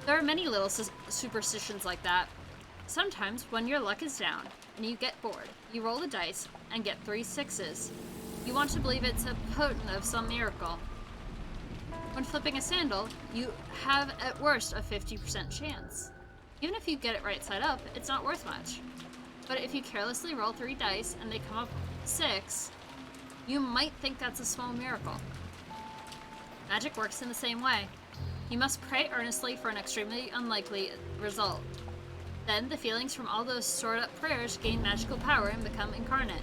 There are many little superstitions like that. Sometimes, when your luck is down and you get bored, you roll the dice and get 3 6s. You want to believe it's a potent of some miracle. When flipping a sandal, you have at worst a 50% chance. Even if you get it right side up, it's not worth much. But if you carelessly roll 3 dice and they come up 6, you might think that's a small miracle. Magic works in the same way. You must pray earnestly for an extremely unlikely result. Then the feelings from all those stored up prayers gain magical power and become incarnate.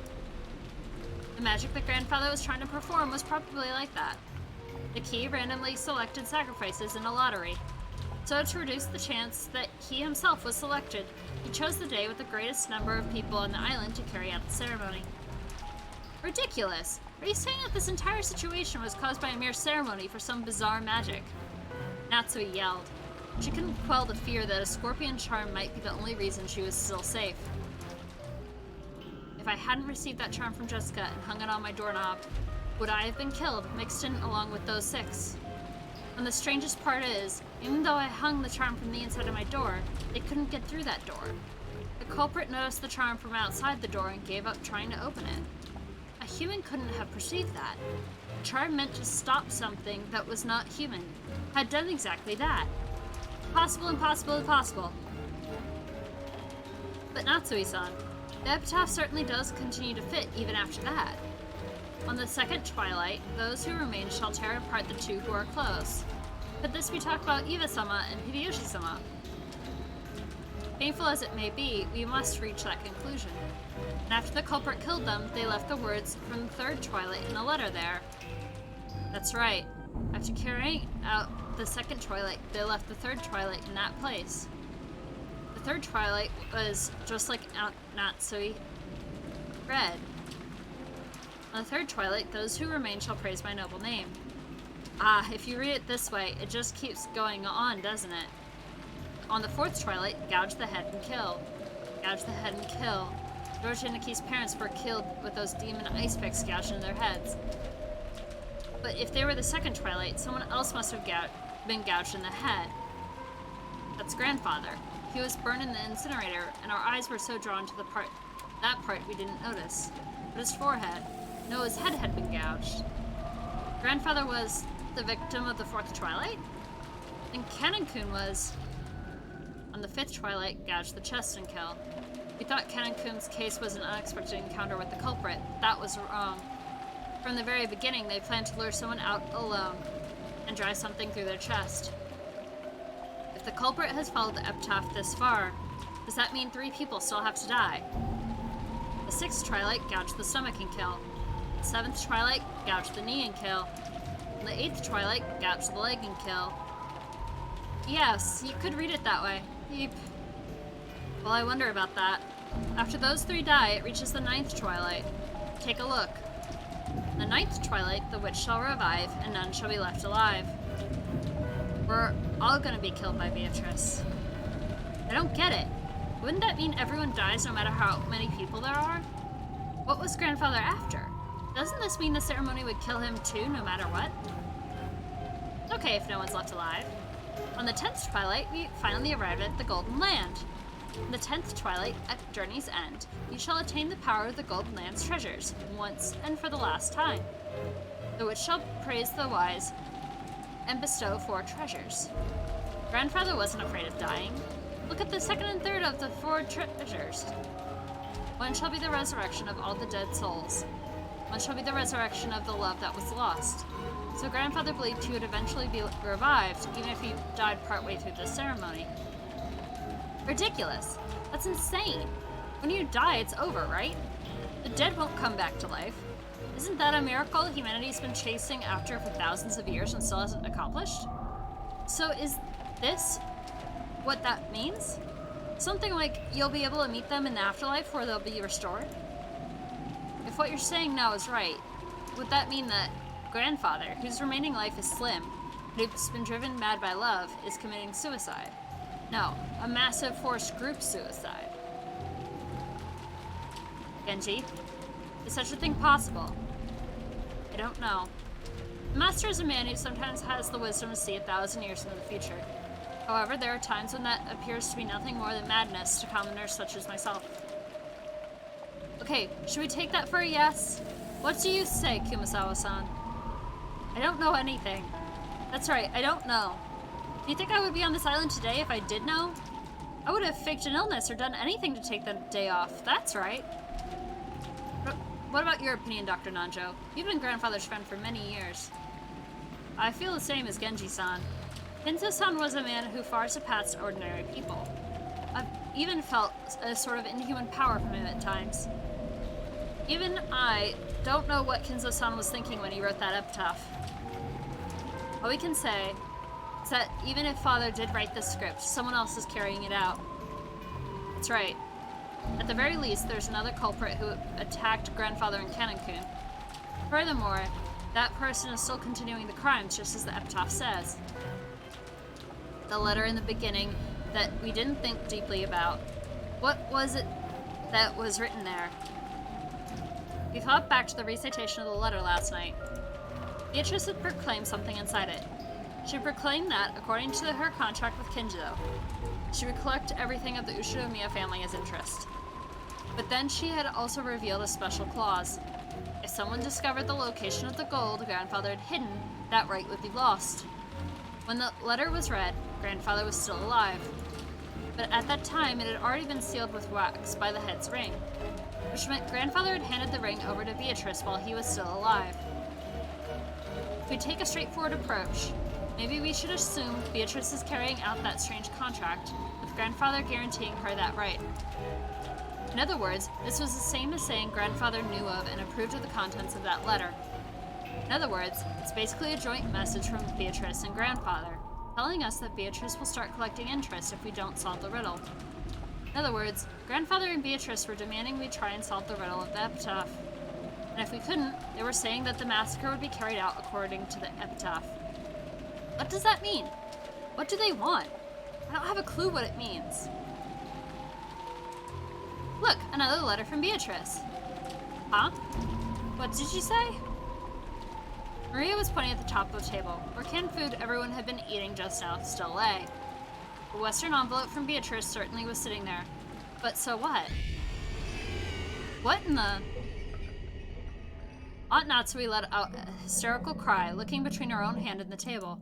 The magic that Grandfather was trying to perform was probably like that. The key randomly selected sacrifices in a lottery. So to reduce the chance that he himself was selected, he chose the day with the greatest number of people on the island to carry out the ceremony. Ridiculous! Are you saying that this entire situation was caused by a mere ceremony for some bizarre magic? Natsui yelled. She couldn't quell the fear that a scorpion charm might be the only reason she was still safe. If I hadn't received that charm from Jessica and hung it on my doorknob, would I have been killed, mixed in along with those 6? And the strangest part is, even though I hung the charm from the inside of my door, they couldn't get through that door. The culprit noticed the charm from outside the door and gave up trying to open it. A human couldn't have perceived that. The charm meant to stop something that was not human, had done exactly that. Possible, impossible, impossible. But Natsui-san, the epitaph certainly does continue to fit even after that. On the second twilight, those who remain shall tear apart the 2 who are close. Could this be talk about Iva-sama and Hideyoshi-sama? Painful as it may be, we must reach that conclusion. And after the culprit killed them, they left the words from the third twilight in a letter there. That's right. After carrying out the second twilight, they left the third twilight in that place. The third twilight was just like Natsui read. On the third twilight, those who remain shall praise my noble name. Ah, if you read it this way, it just keeps going on, doesn't it? On the fourth twilight, gouge the head and kill. Gouge the head and kill. George and Niki's parents were killed with those demon ice picks gouged in their heads. But if they were the second twilight, someone else must have been gouged in the head. That's Grandfather. He was burned in the incinerator, and our eyes were so drawn to that part we didn't notice. But his forehead, no, his head had been gouged. Grandfather was the victim of the fourth twilight? And Canon-kun was, on the fifth twilight, gouged the chest and kill. We thought Canon-kun's case was an unexpected encounter with the culprit. That was wrong. From the very beginning, they planned to lure someone out alone and drive something through their chest. If the culprit has followed the epitaph this far, does that mean 3 people still have to die? The sixth twilight gouged the stomach and kill. The seventh twilight gouged the knee and kill. And the eighth twilight gouged the leg and kill. Yes, you could read it that way. Yeep. Well, I wonder about that. After those 3 die, it reaches the ninth twilight. Take a look. In the ninth twilight, the witch shall revive, and none shall be left alive. We're all gonna be killed by Beatrice. I don't get it. Wouldn't that mean everyone dies no matter how many people there are? What was Grandfather after? Doesn't this mean the ceremony would kill him too, no matter what? It's okay if no one's left alive. On the 10th twilight, we finally arrived at the Golden Land. In the 10th twilight, at journey's end, you shall attain the power of the Golden Land's treasures, once and for the last time. The witch shall praise the wise and bestow 4 treasures. Grandfather wasn't afraid of dying. Look at the second and third of the 4 treasures. One shall be the resurrection of all the dead souls. One shall be the resurrection of the love that was lost. So Grandfather believed he would eventually be revived, even if he died partway through the ceremony. Ridiculous. That's insane. When you die, it's over, right? The dead won't come back to life. Isn't that a miracle humanity's been chasing after for thousands of years and still hasn't accomplished? So is this what that means? Something like you'll be able to meet them in the afterlife where they'll be restored? If what you're saying now is right, would that mean that Grandfather, whose remaining life is slim, but who's been driven mad by love, is committing suicide? No, a massive forced group suicide. Genji, is such a thing possible? I don't know. The Master is a man who sometimes has the wisdom to see 1,000 years into the future. However, there are times when that appears to be nothing more than madness to commoners such as myself. Okay, should we take that for a yes? What do you say, Kumasawa-san? I don't know anything. That's right, I don't know. Do you think I would be on this island today if I did know? I would have faked an illness or done anything to take the day off. That's right. What about your opinion, Dr. Nanjo? You've been Grandfather's friend for many years. I feel the same as Genji-san. Kinzo-san was a man who far surpassed ordinary people. I've even felt a sort of inhuman power from him at times. Even I don't know what Kinzo-san was thinking when he wrote that epitaph. All we can say is that even if Father did write this script, someone else is carrying it out. That's right. At the very least, there's another culprit who attacked Grandfather in Kanon-kun. Furthermore, that person is still continuing the crimes, just as the epitaph says. The letter in the beginning that we didn't think deeply about. What was it that was written there? We thought back to the recitation of the letter last night. Beatrice had proclaimed something inside it. She proclaimed that, according to her contract with Kinjo, she would collect everything of the Ushinomiya family as interest. But then she had also revealed a special clause. If someone discovered the location of the gold Grandfather had hidden, that right would be lost. When the letter was read, Grandfather was still alive. But at that time, it had already been sealed with wax by the head's ring, which meant Grandfather had handed the ring over to Beatrice while he was still alive. If we take a straightforward approach, maybe we should assume Beatrice is carrying out that strange contract, with Grandfather guaranteeing her that right. In other words, this was the same as saying Grandfather knew of and approved of the contents of that letter. In other words, it's basically a joint message from Beatrice and Grandfather, telling us that Beatrice will start collecting interest if we don't solve the riddle. In other words, Grandfather and Beatrice were demanding we try and solve the riddle of the epitaph. And if we couldn't, they were saying that the massacre would be carried out according to the epitaph. What does that mean? What do they want? I don't have a clue what it means. Look, another letter from Beatrice. Huh? What did you say? Maria was pointing at the top of the table, where canned food everyone had been eating just now still lay. A Western envelope from Beatrice certainly was sitting there. But so what? What in the... Aunt Natsui let out a hysterical cry, looking between her own hand and the table.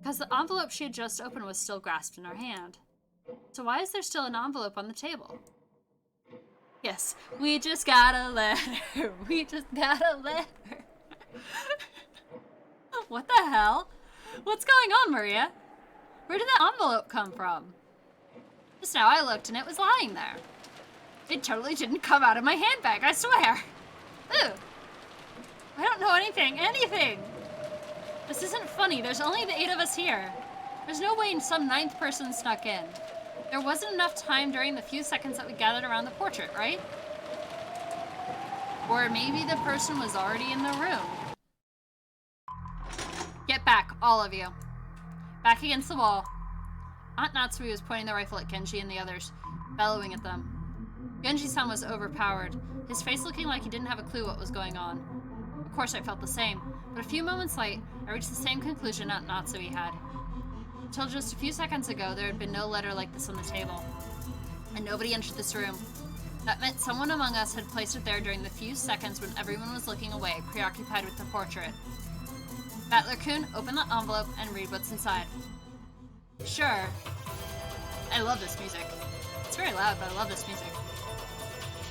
Because the envelope she had just opened was still grasped in her hand. So why is there still an envelope on the table? Yes, we just got a letter. We just got a letter. What the hell? What's going on, Maria? Where did that envelope come from? Just now I looked and it was lying there. It totally didn't come out of my handbag, I swear. Ooh. I don't know anything. This isn't funny, there's only the 8 of us here. There's no way some 9th person snuck in. There wasn't enough time during the few seconds that we gathered around the portrait, right? Or maybe the person was already in the room. Get back, all of you. Back against the wall. Aunt Natsui was pointing the rifle at Genji and the others, bellowing at them. Genji-san was overpowered, his face looking like he didn't have a clue what was going on. Of course I felt the same, but a few moments late, I reached the same conclusion Aunt Natsui had. Until just a few seconds ago, there had been no letter like this on the table. And nobody entered this room. That meant someone among us had placed it there during the few seconds when everyone was looking away, preoccupied with the portrait. Battler-kun, open the envelope and read what's inside. Sure. I love this music. It's very loud, but I love this music.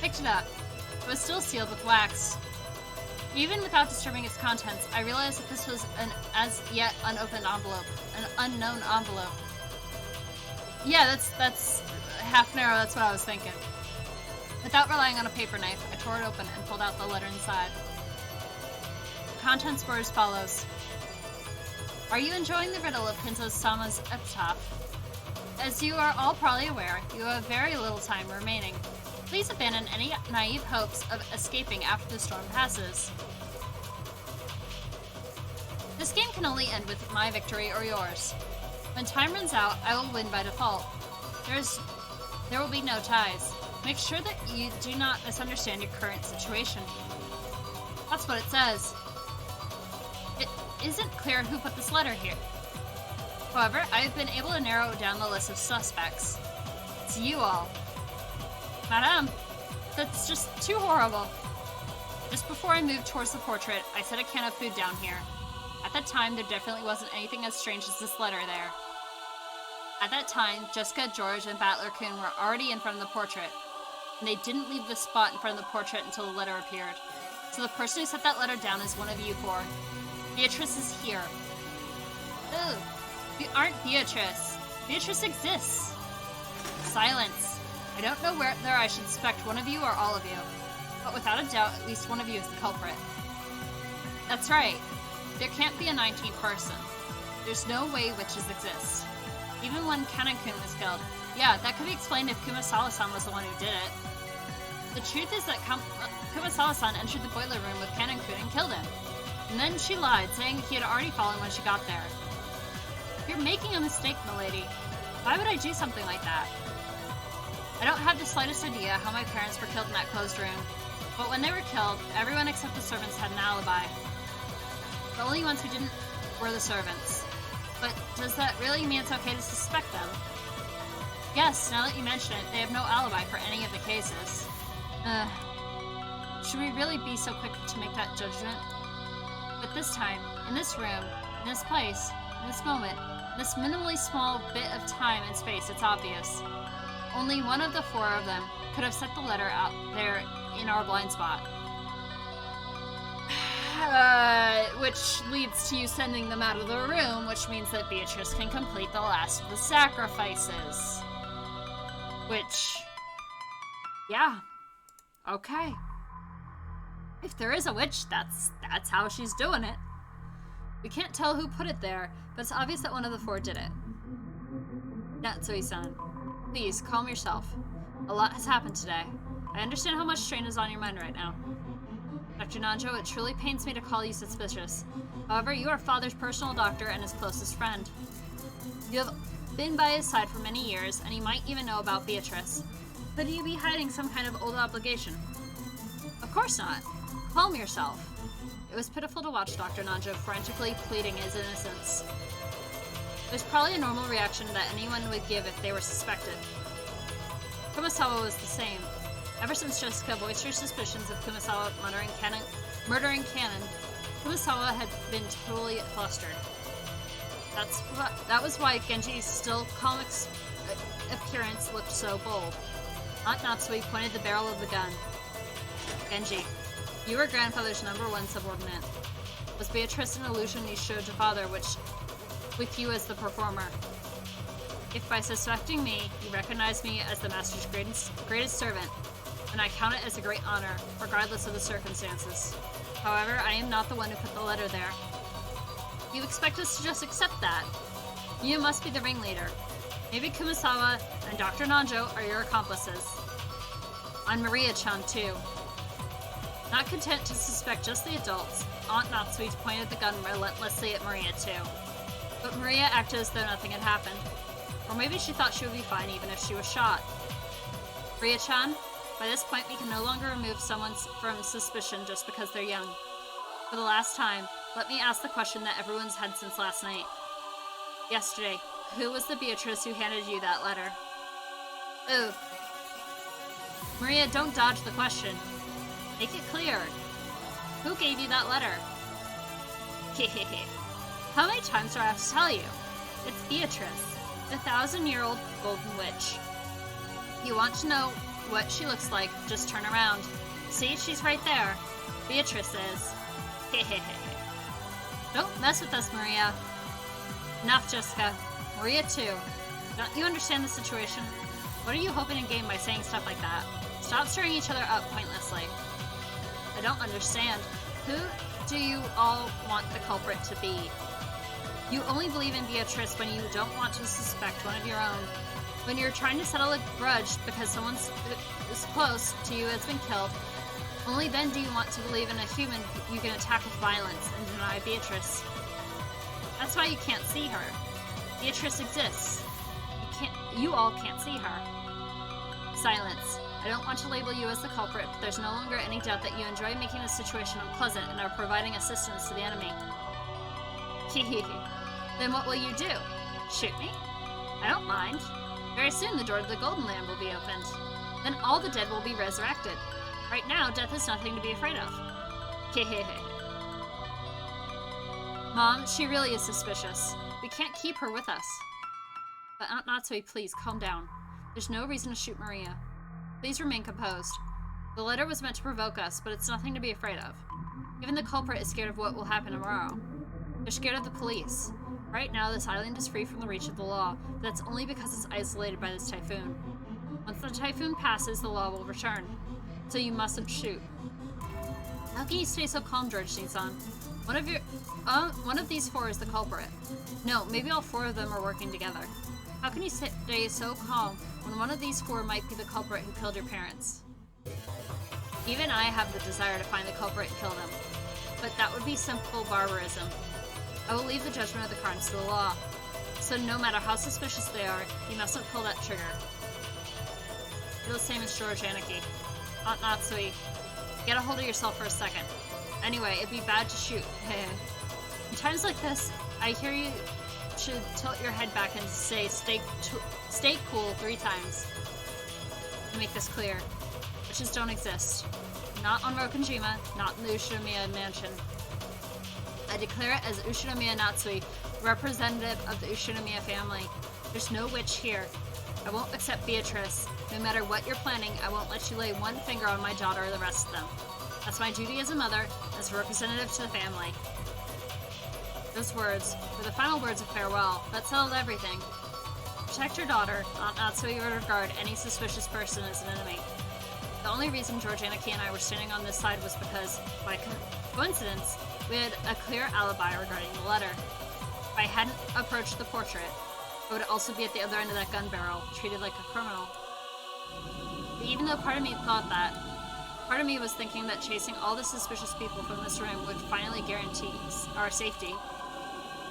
Picked it up. It was still sealed with wax. Even without disturbing its contents, I realized that this was an as yet unopened envelope. An unknown envelope. Yeah, that's half narrow, that's what I was thinking. Without relying on a paper knife, I tore it open and pulled out the letter inside. The contents were as follows. Are you enjoying the riddle of Kinzo-sama's epitaph? As you are all probably aware, you have very little time remaining. Please abandon any naive hopes of escaping after the storm passes. This game can only end with my victory or yours. When time runs out, I will win by default. There will be no ties. Make sure that you do not misunderstand your current situation. That's what it says. It isn't clear who put this letter here. However, I have been able to narrow down the list of suspects. It's you all. Madame, that's just too horrible. Just before I moved towards the portrait, I set a can of food down here. At that time, there definitely wasn't anything as strange as this letter there. At that time, Jessica, George, and Battler-kun were already in front of the portrait, and they didn't leave the spot in front of the portrait until the letter appeared. So the person who set that letter down is one of you four. Beatrice is here. Ugh. You aren't Beatrice. Beatrice exists. Silence. I don't know whether I should suspect one of you or all of you, but without a doubt, at least one of you is the culprit. That's right. There can't be a 19th person. There's no way witches exist. Even when Kanan-kun was killed. Yeah, that could be explained if Kumasawa-san was the one who did it. The truth is that Kumasawa-san entered the boiler room with Kanan-kun and killed him. And then she lied, saying he had already fallen when she got there. You're making a mistake, milady. Why would I do something like that? I don't have the slightest idea how my parents were killed in that closed room, but when they were killed, everyone except the servants had an alibi. The only ones who didn't were the servants. But does that really mean it's okay to suspect them? Yes, now that you mention it, they have no alibi for any of the cases. Should we really be so quick to make that judgment? But this time, in this room, in this place, in this moment, this minimally small bit of time and space, it's obvious. Only one of the four of them could have set the letter out there in our blind spot. Which leads to you sending them out of the room, which means that Beatrice can complete the last of the sacrifices. Which, yeah, okay. If there is a witch, that's how she's doing it. We can't tell who put it there, but it's obvious that one of the four did it. Natsui-san, please, calm yourself. A lot has happened today. I understand how much strain is on your mind right now. Dr. Nanjo, it truly pains me to call you suspicious. However, you are father's personal doctor and his closest friend. You have been by his side for many years, and you might even know about Beatrice. Could you be hiding some kind of old obligation? Of course not. Calm yourself. It was pitiful to watch Dr. Nanjo frantically pleading his innocence. It was probably a normal reaction that anyone would give if they were suspected. Kumasawa was the same. Ever since Jessica voiced her suspicions of Kumasawa murdering Kanan, Kumasawa had been totally flustered. That was why Genji's still calm appearance looked so bold. Aunt Natsui pointed the barrel of the gun. Genji, you were grandfather's #1 subordinate. Was Beatrice an illusion you showed to father, with you as the performer? If by suspecting me, you recognize me as the master's greatest servant, then I count it as a great honor, regardless of the circumstances. However, I am not the one who put the letter there. You expect us to just accept that? You must be the ringleader. Maybe Kumasawa and Dr. Nanjo are your accomplices. On Maria-chan, too. Not content to suspect just the adults, Aunt Natsui pointed the gun relentlessly at Maria, too. But Maria acted as though nothing had happened. Or maybe she thought she would be fine even if she was shot. Maria-chan, by this point we can no longer remove someone from suspicion just because they're young. For the last time, let me ask the question that everyone's had since last night. Yesterday, who was the Beatrice who handed you that letter? Ooh. Maria, don't dodge the question. Make it clear. Who gave you that letter? Hehehe. How many times do I have to tell you? It's Beatrice, the 1,000-year-old golden witch. You want to know what she looks like, just turn around. See, she's right there. Beatrice is. Hehehe. Don't mess with us, Maria. Enough, Jessica. Maria, too. Don't you understand the situation? What are you hoping to gain by saying stuff like that? Stop stirring each other up pointlessly. I don't understand. Who do you all want the culprit to be? You only believe in Beatrice when you don't want to suspect one of your own. When you're trying to settle a grudge because someone is close to you has been killed, only then do you want to believe in a human you can attack with violence and deny Beatrice. That's why you can't see her. Beatrice exists. You all can't see her. Silence. I don't want to label you as the culprit, but there's no longer any doubt that you enjoy making the situation unpleasant and are providing assistance to the enemy. Hehehe. Then what will you do? Shoot me? I don't mind. Very soon the door to the Golden Land will be opened. Then all the dead will be resurrected. Right now, death is nothing to be afraid of. Hehehe. Mom, she really is suspicious. We can't keep her with us. But Aunt Natsui, please, calm down. There's no reason to shoot Maria. Please remain composed. The letter was meant to provoke us, but it's nothing to be afraid of. Even the culprit is scared of what will happen tomorrow. They're scared of the police. Right now, this island is free from the reach of the law, but that's only because it's isolated by this typhoon. Once the typhoon passes, the law will return. So you mustn't shoot. How can you stay so calm, George-san? One of these four is the culprit. No, maybe all four of them are working together. How can you stay so calm when one of these four might be the culprit who killed your parents? Even I have the desire to find the culprit and kill them, but that would be simple barbarism. I will leave the judgment of the crimes to the law. So no matter how suspicious they are, you mustn't pull that trigger. You're the same as George Anarchy. Aunt Natsui, get a hold of yourself for a second. Anyway, it'd be bad to shoot. In times like this, I hear you should tilt your head back and say, stay cool 3 times. To make this clear, witches don't exist. Not on Rokunjima, not in the Ushinomiya mansion. I declare it as Ushinomiya Natsui, representative of the Ushinomiya family. There's no witch here. I won't accept Beatrice. No matter what you're planning, I won't let you lay one finger on my daughter or the rest of them. That's my duty as a mother, as a representative to the family. Those words were the final words of farewell. That settled everything. Protect your daughter. Aunt Natsui would regard any suspicious person as an enemy. The only reason George Anarchy and I were standing on this side was because, by coincidence, we had a clear alibi regarding the letter. If I hadn't approached the portrait, I would also be at the other end of that gun barrel, treated like a criminal. But even though part of me thought that, part of me was thinking that chasing all the suspicious people from this room would finally guarantee our safety.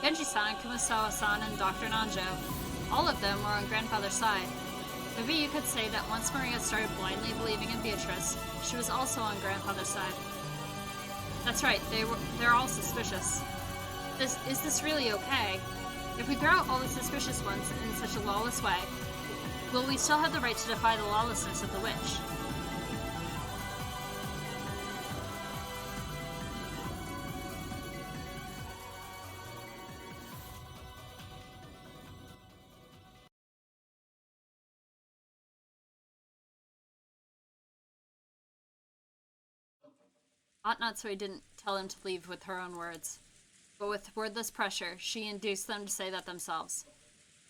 Genji-san, Kumasawa-san, and Dr. Nanjo, all of them were on grandfather's side. Maybe you could say that once Maria started blindly believing in Beatrice, she was also on grandfather's side. That's right, they're all suspicious. Is this really okay? If we throw out all the suspicious ones in such a lawless way, will we still have the right to defy the lawlessness of the witch? Aunt Natsui didn't tell him to leave with her own words, but with wordless pressure, she induced them to say that themselves.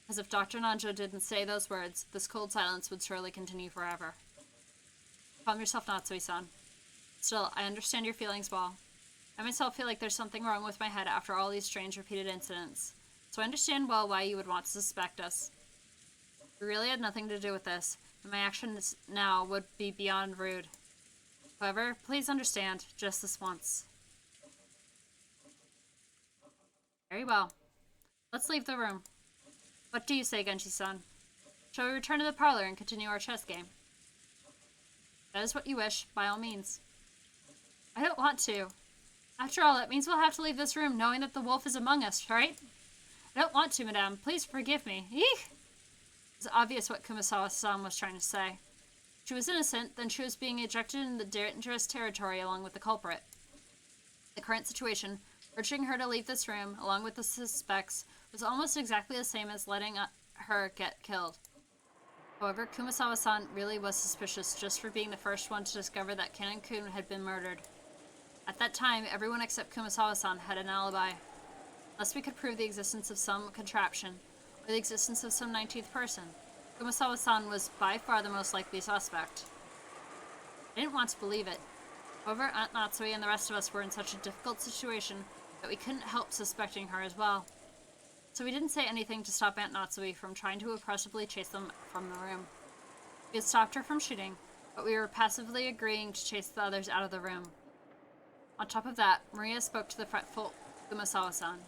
As if Dr. Nanjo didn't say those words, this cold silence would surely continue forever. Calm yourself, Natsui-san. Still, I understand your feelings well. I myself feel like there's something wrong with my head after all these strange repeated incidents, so I understand well why you would want to suspect us. We really had nothing to do with this, and my actions now would be beyond rude. However, please understand, just this once. Very well. Let's leave the room. What do you say, Genji-san? Shall we return to the parlor and continue our chess game? That is what you wish, by all means. I don't want to. After all, it means we'll have to leave this room knowing that the wolf is among us, right? I don't want to, madame. Please forgive me. Eek! It's obvious what Kumasawa-san was trying to say. She was innocent, then she was being ejected into the dangerous territory along with the culprit. The current situation, urging her to leave this room, along with the suspects, was almost exactly the same as letting her get killed. However, Kumasawa-san really was suspicious just for being the first one to discover that Kanon-kun had been murdered. At that time, everyone except Kumasawa-san had an alibi. Unless we could prove the existence of some contraption, or the existence of some 19th person, Kumasawa-san was by far the most likely suspect. I didn't want to believe it. However, Aunt Natsui and the rest of us were in such a difficult situation that we couldn't help suspecting her as well. So we didn't say anything to stop Aunt Natsui from trying to oppressively chase them from the room. We had stopped her from shooting, but we were passively agreeing to chase the others out of the room. On top of that, Maria spoke to the fretful Kumasawa-san.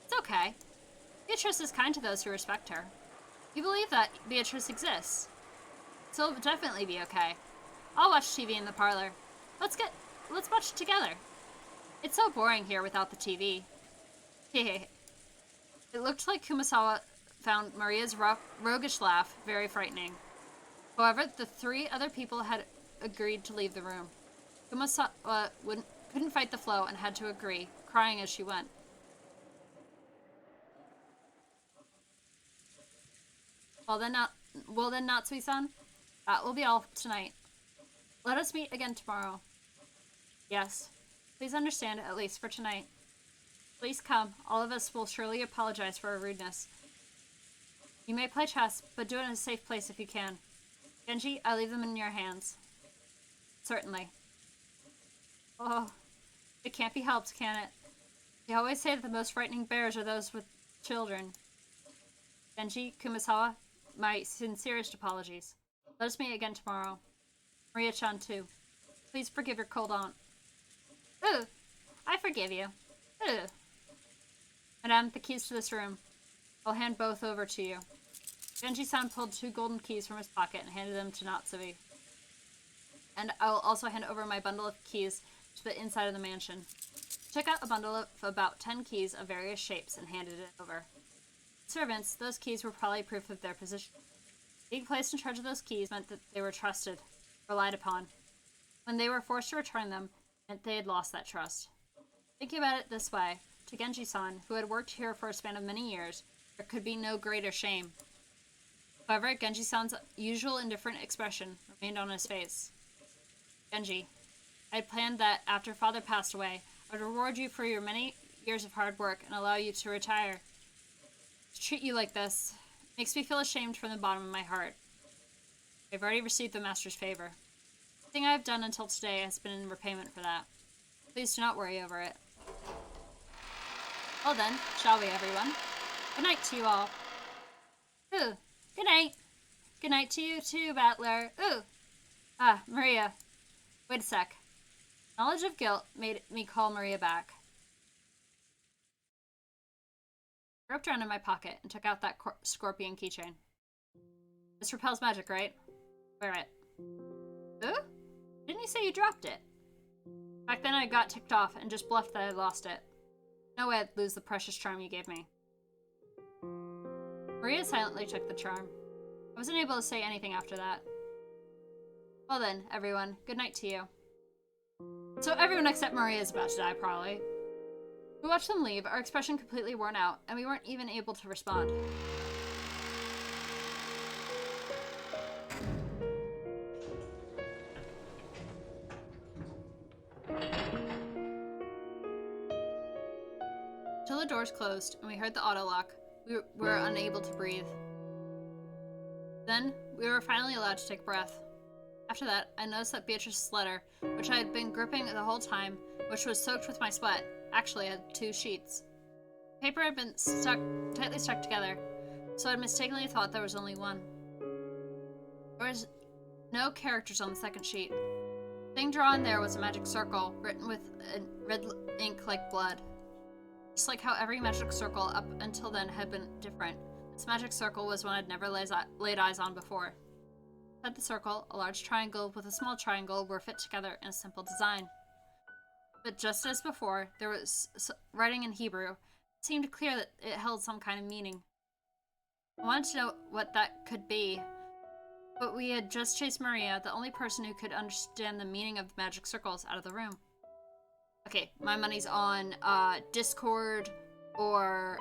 It's okay. Beatrice is kind to those who respect her. You believe that Beatrice exists. So it'll definitely be okay. I'll watch TV in the parlor. Let's watch it together. It's so boring here without the TV. Hehe. It looked like Kumasawa found Maria's roguish laugh very frightening. However, the 3 other people had agreed to leave the room. Kumasawa couldn't fight the flow and had to agree, crying as she went. Well then, Natsui-san, that will be all tonight. Let us meet again tomorrow. Yes. Please understand, at least for tonight. Please come. All of us will surely apologize for our rudeness. You may play chess, but do it in a safe place if you can. Genji, I leave them in your hands. Certainly. Oh, it can't be helped, can it? They always say that the most frightening bears are those with children. Genji, Kumasawa, my sincerest apologies. Let us meet again tomorrow. Maria-chan, too. Please forgive your cold aunt. Ooh, I forgive you. Ooh. Madame, the keys to this room. I'll hand both over to you. Genji-san pulled 2 golden keys from his pocket and handed them to Natsui. And I will also hand over my bundle of keys to the inside of the mansion. He took out a bundle of about 10 keys of various shapes and handed it over. Servants, those keys were probably proof of their position. Being placed in charge of those keys meant that they were trusted, relied upon. When they were forced to return them, it meant they had lost that trust. Thinking about it this way, to Genji-san, who had worked here for a span of many years, there could be no greater shame. However, Genji-san's usual indifferent expression remained on his face. Genji, I had planned that after father passed away, I would reward you for your many years of hard work and allow you to retire. To treat you like this makes me feel ashamed from the bottom of my heart. I've already received the master's favor. Everything I have done until today has been in repayment for that. Please do not worry over it. Well then, shall we, everyone? Good night to you all. Ooh, good night. Good night to you too, Battler. Ooh. Ah, Maria. Wait a sec. Knowledge of guilt made me call Maria back. I groped around in my pocket and took out that scorpion keychain. This repels magic, right? Wear it. Ooh? Didn't you say you dropped it? Back then I got ticked off and just bluffed that I lost it. No way I'd lose the precious charm you gave me. Maria silently took the charm. I wasn't able to say anything after that. Well then, everyone, good night to you. So everyone except Maria is about to die, probably. We watched them leave, our expression completely worn out, and we weren't even able to respond. Till the doors closed, and we heard the auto lock, we were unable to breathe. Then, we were finally allowed to take a breath. After that, I noticed that Beatrice's letter, which I had been gripping the whole time, which was soaked with my sweat, actually had 2 sheets. The paper had been tightly stuck together, so I mistakenly thought there was only one. There was no characters on the second sheet. The thing drawn there was a magic circle, written with red ink like blood. Just like how every magic circle up until then had been different, this magic circle was one I'd never laid eyes on before. Inside the circle, a large triangle with a small triangle were fit together in a simple design. But just as before, there was writing in Hebrew. It seemed clear that it held some kind of meaning. I wanted to know what that could be, but we had just chased Maria, the only person who could understand the meaning of the magic circles, out of the room. Okay, my money's on Discord or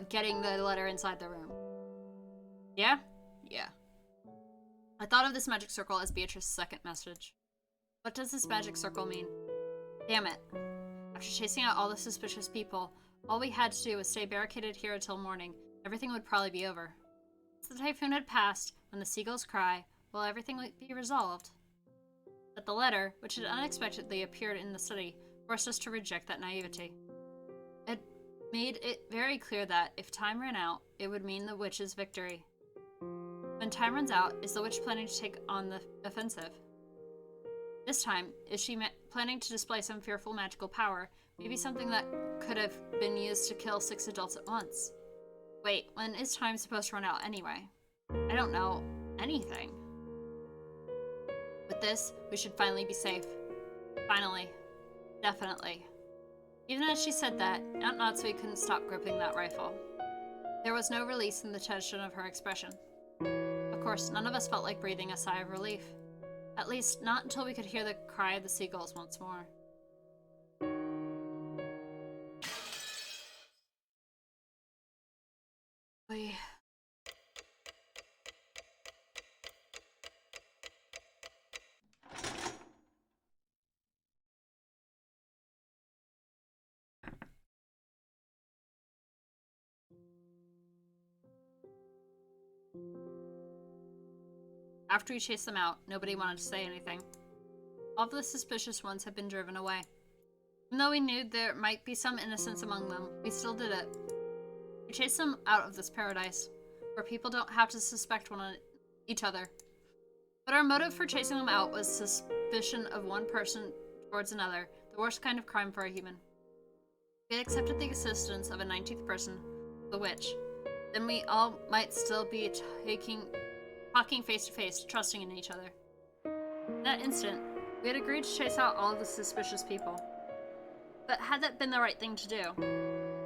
getting the letter inside the room. Yeah? Yeah. I thought of this magic circle as Beatrice's second message. What does this magic circle mean? Damn it. After chasing out all the suspicious people, all we had to do was stay barricaded here until morning. Everything would probably be over. Once the typhoon had passed, when the seagulls cry, well, everything would be resolved. But the letter, which had unexpectedly appeared in the study, forced us to reject that naivety. It made it very clear that, if time ran out, it would mean the witch's victory. When time runs out, is the witch planning to take on the offensive? This time, is she planning to display some fearful magical power, maybe something that could have been used to kill 6 adults at once? Wait, when is time supposed to run out anyway? I don't know anything. With this, we should finally be safe. Finally. Definitely. Even as she said that, Aunt Natsui couldn't stop gripping that rifle. There was no release in the tension of her expression. Of course, none of us felt like breathing a sigh of relief. At least, not until we could hear the cry of the seagulls once more. After we chased them out, nobody wanted to say anything. All of the suspicious ones had been driven away. Even though we knew there might be some innocence among them, we still did it. We chased them out of this paradise, where people don't have to suspect each other. But our motive for chasing them out was suspicion of one person towards another, the worst kind of crime for a human. If we had accepted the existence of a 19th person, the witch, then we all might still be talking face to face, trusting in each other. In that instant, we had agreed to chase out all of the suspicious people. But had that been the right thing to do?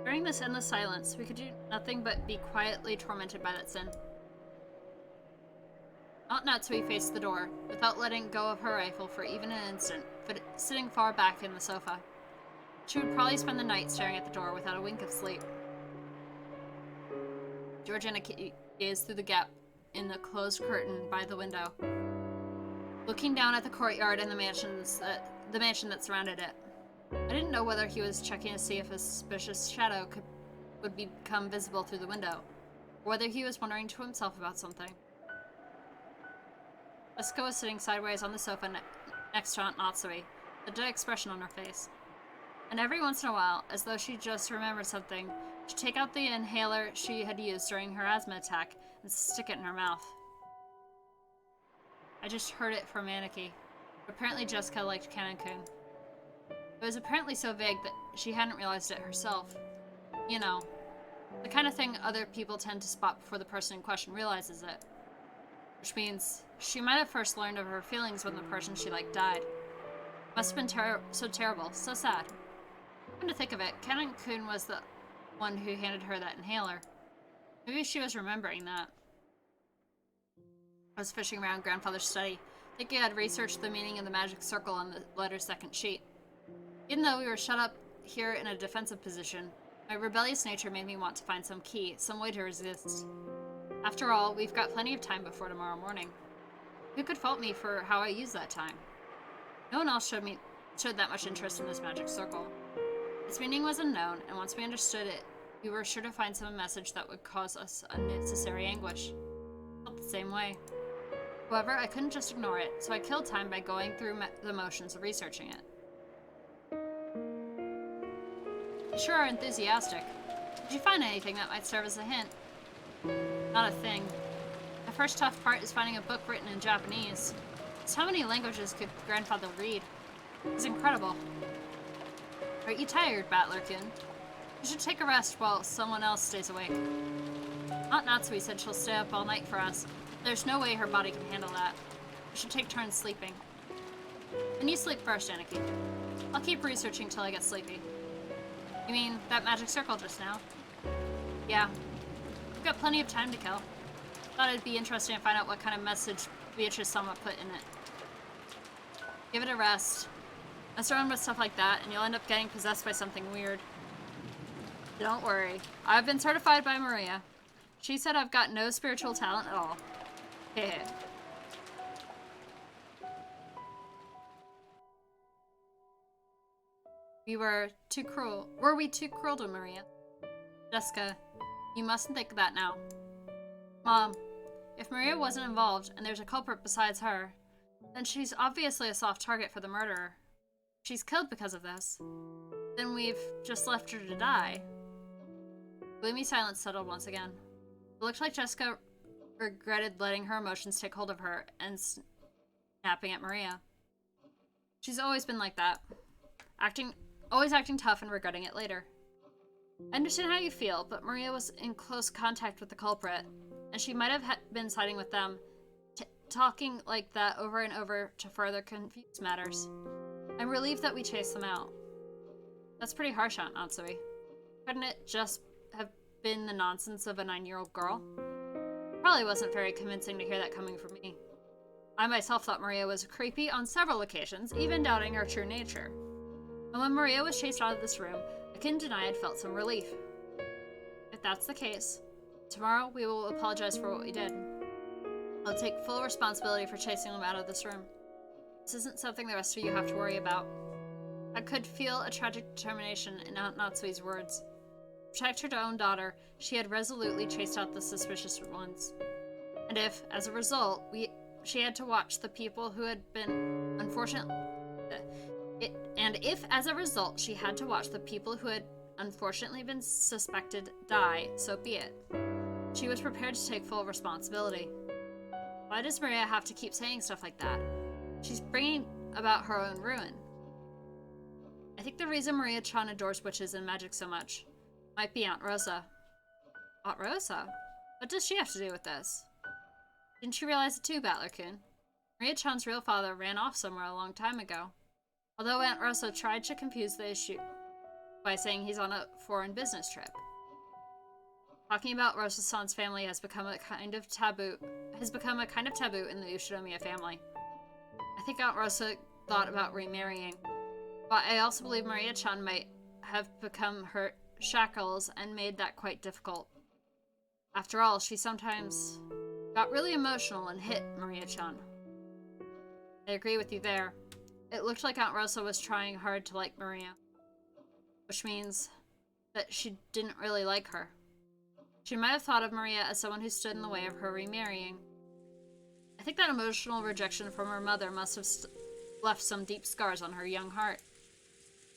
During this endless silence, we could do nothing but be quietly tormented by that sin. Aunt Natsui faced the door, without letting go of her rifle for even an instant, but sitting far back in the sofa. She would probably spend the night staring at the door without a wink of sleep. Georgiana gazed through the gap in the closed curtain by the window, looking down at the courtyard and the mansion that surrounded it. I didn't know whether he was checking to see if a suspicious shadow would become visible through the window, or whether he was wondering to himself about something. Jessica was sitting sideways on the sofa next to Aunt Natsui, a dead expression on her face. And every once in a while, as though she just remembered something, she'd take out the inhaler she had used during her asthma attack and stick it in her mouth. I just heard it from Aniki. Apparently Jessica liked Canon-kun. It was apparently so vague that she hadn't realized it herself. You know, the kind of thing other people tend to spot before the person in question realizes it. Which means she might have first learned of her feelings when the person she liked died. Must have been so terrible, so sad. Come to think of it, Canon-kun was the one who handed her that inhaler. Maybe she was remembering that. I was fishing around Grandfather's study, thinking I'd researched the meaning of the magic circle on the letter's second sheet. Even though we were shut up here in a defensive position, my rebellious nature made me want to find some key, some way to resist. After all, we've got plenty of time before tomorrow morning. Who could fault me for how I used that time? No one else showed that much interest in this magic circle. Its meaning was unknown, and once we understood it, we were sure to find some message that would cause us unnecessary anguish. I felt the same way. However, I couldn't just ignore it, so I killed time by going through the motions of researching it. You sure are enthusiastic. Did you find anything that might serve as a hint? Not a thing. The first tough part is finding a book written in Japanese. Just how many languages could Grandfather read? It's incredible. Are you tired, Battler-kun? You should take a rest while someone else stays awake. Aunt Natsui said she'll stay up all night for us. There's no way her body can handle that. We should take turns sleeping. And you sleep first, Aniki. I'll keep researching till I get sleepy. You mean that magic circle just now? Yeah. We've got plenty of time to kill. Thought it'd be interesting to find out what kind of message Beatrice-sama put in it. Give it a rest. Mess around with stuff like that, and you'll end up getting possessed by something weird. Don't worry. I've been certified by Maria. She said I've got no spiritual talent at all. Heh. Were we too cruel to Maria? Jessica, you mustn't think of that now. Mom, if Maria wasn't involved and there's a culprit besides her, then she's obviously a soft target for the murderer. She's killed because of this. Then we've just left her to die. Gloomy silence settled once again. It looked like Jessica regretted letting her emotions take hold of her and snapping at Maria. She's always been like that. Always acting tough and regretting it later. I understand how you feel, but Maria was in close contact with the culprit, and she might have been siding with them, talking like that over and over to further confuse matters. I'm relieved that we chased them out. That's pretty harsh, Aunt Natsui. Couldn't it just have been the nonsense of a 9-year-old girl? Probably wasn't very convincing to hear that coming from me. I myself thought Maria was creepy on several occasions, even doubting her true nature. And when Maria was chased out of this room, I couldn't deny I'd felt some relief. If that's the case, tomorrow we will apologize for what we did. I'll take full responsibility for chasing them out of this room. This isn't something the rest of you have to worry about. I could feel a tragic determination in Aunt Natsui's words. To protect her own daughter, she had resolutely chased out the suspicious ones. And if, as a result, she had to watch the people who had been unfortunately been suspected die, so be it. She was prepared to take full responsibility. Why does Maria have to keep saying stuff like that? She's bringing about her own ruin. I think the reason Maria-chan adores witches and magic so much might be Aunt Rosa. Aunt Rosa? What does she have to do with this? Didn't you realize it too, Battler-kun? Maria-chan's real father ran off somewhere a long time ago. Although Aunt Rosa tried to confuse the issue by saying he's on a foreign business trip. Talking about Rosa-san's family has become a kind of taboo in the Ushinomiya family. I think Aunt Rosa thought about remarrying, but I also believe Maria-chan might have become her shackles and made that quite difficult. After all, she sometimes got really emotional and hit Maria-chan. I agree with you there. It looked like Aunt Rosa was trying hard to like Maria, which means that she didn't really like her. She might have thought of Maria as someone who stood in the way of her remarrying. I think that emotional rejection from her mother must have left some deep scars on her young heart.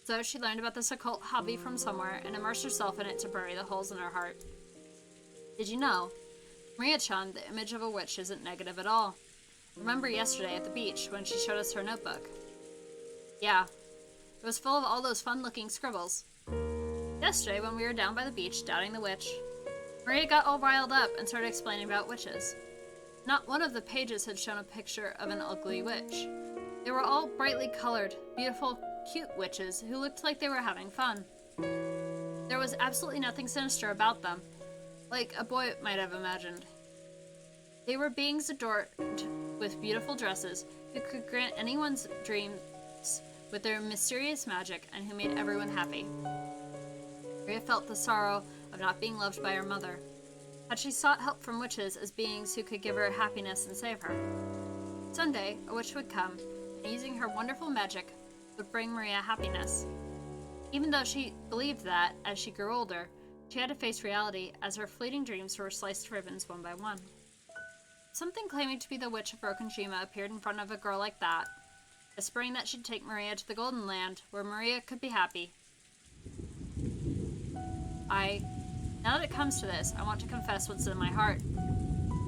So she learned about this occult hobby from somewhere and immersed herself in it to bury the holes in her heart. Did you know? Maria-chan, the image of a witch, isn't negative at all. Remember yesterday at the beach when she showed us her notebook? Yeah, it was full of all those fun-looking scribbles. Yesterday, when we were down by the beach doubting the witch, Maria got all riled up and started explaining about witches. Not one of the pages had shown a picture of an ugly witch. They were all brightly colored, beautiful, cute witches who looked like they were having fun. There was absolutely nothing sinister about them, like a boy might have imagined. They were beings adorned with beautiful dresses who could grant anyone's dreams with their mysterious magic and who made everyone happy. Maria felt the sorrow of not being loved by her mother. Had she sought help from witches as beings who could give her happiness and save her? Someday, a witch would come, and using her wonderful magic, would bring Maria happiness. Even though she believed that, as she grew older, she had to face reality as her fleeting dreams were sliced to ribbons one by one. Something claiming to be the Witch of Broken Shima appeared in front of a girl like that, whispering that she'd take Maria to the Golden Land, where Maria could be happy. Now that it comes to this, I want to confess what's in my heart.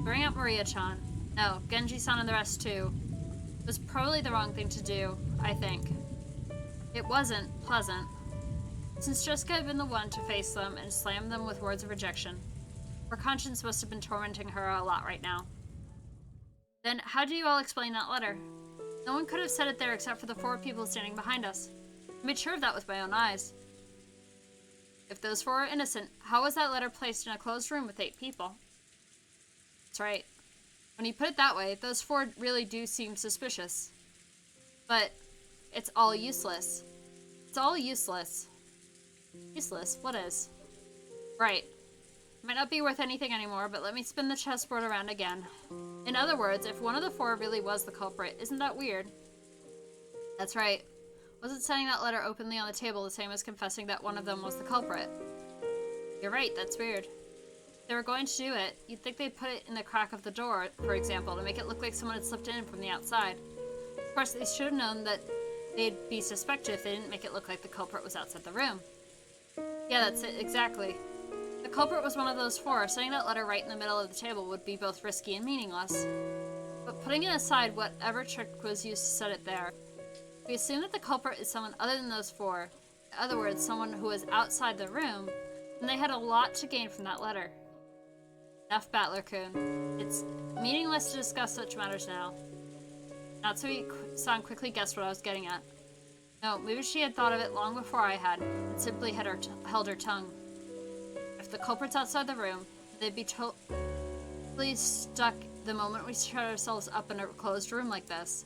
Bring up Maria-chan, no, Genji-san and the rest too, was probably the wrong thing to do, I think. It wasn't pleasant. Since Jessica had been the one to face them and slam them with words of rejection, her conscience must have been tormenting her a lot right now. Then, how do you all explain that letter? No one could have said it there except for the 4 people standing behind us. I made sure of that with my own eyes. If those 4 are innocent, how was that letter placed in a closed room with 8 people? That's right. When you put it that way, those 4 really do seem suspicious. But it's all useless. It's all useless. Useless? What is? Right. Might not be worth anything anymore, but let me spin the chessboard around again. In other words, if one of the 4 really was the culprit, isn't that weird? That's right. Wasn't setting that letter openly on the table the same as confessing that one of them was the culprit? You're right, that's weird. If they were going to do it, you'd think they'd put it in the crack of the door, for example, to make it look like someone had slipped in from the outside. Of course, they should have known that they'd be suspected if they didn't make it look like the culprit was outside the room. Yeah, that's it, exactly. The culprit was one of those four. Setting that letter right in the middle of the table would be both risky and meaningless. But putting it aside, whatever trick was used to set it there, we assume that the culprit is someone other than those four, in other words, someone who was outside the room, and they had a lot to gain from that letter. Enough, Battler-kun. It's meaningless to discuss such matters now. Natsui-san quickly guessed what I was getting at. No, maybe she had thought of it long before I had, and simply had held her tongue. If the culprit's outside the room, they'd be totally stuck the moment we shut ourselves up in a closed room like this.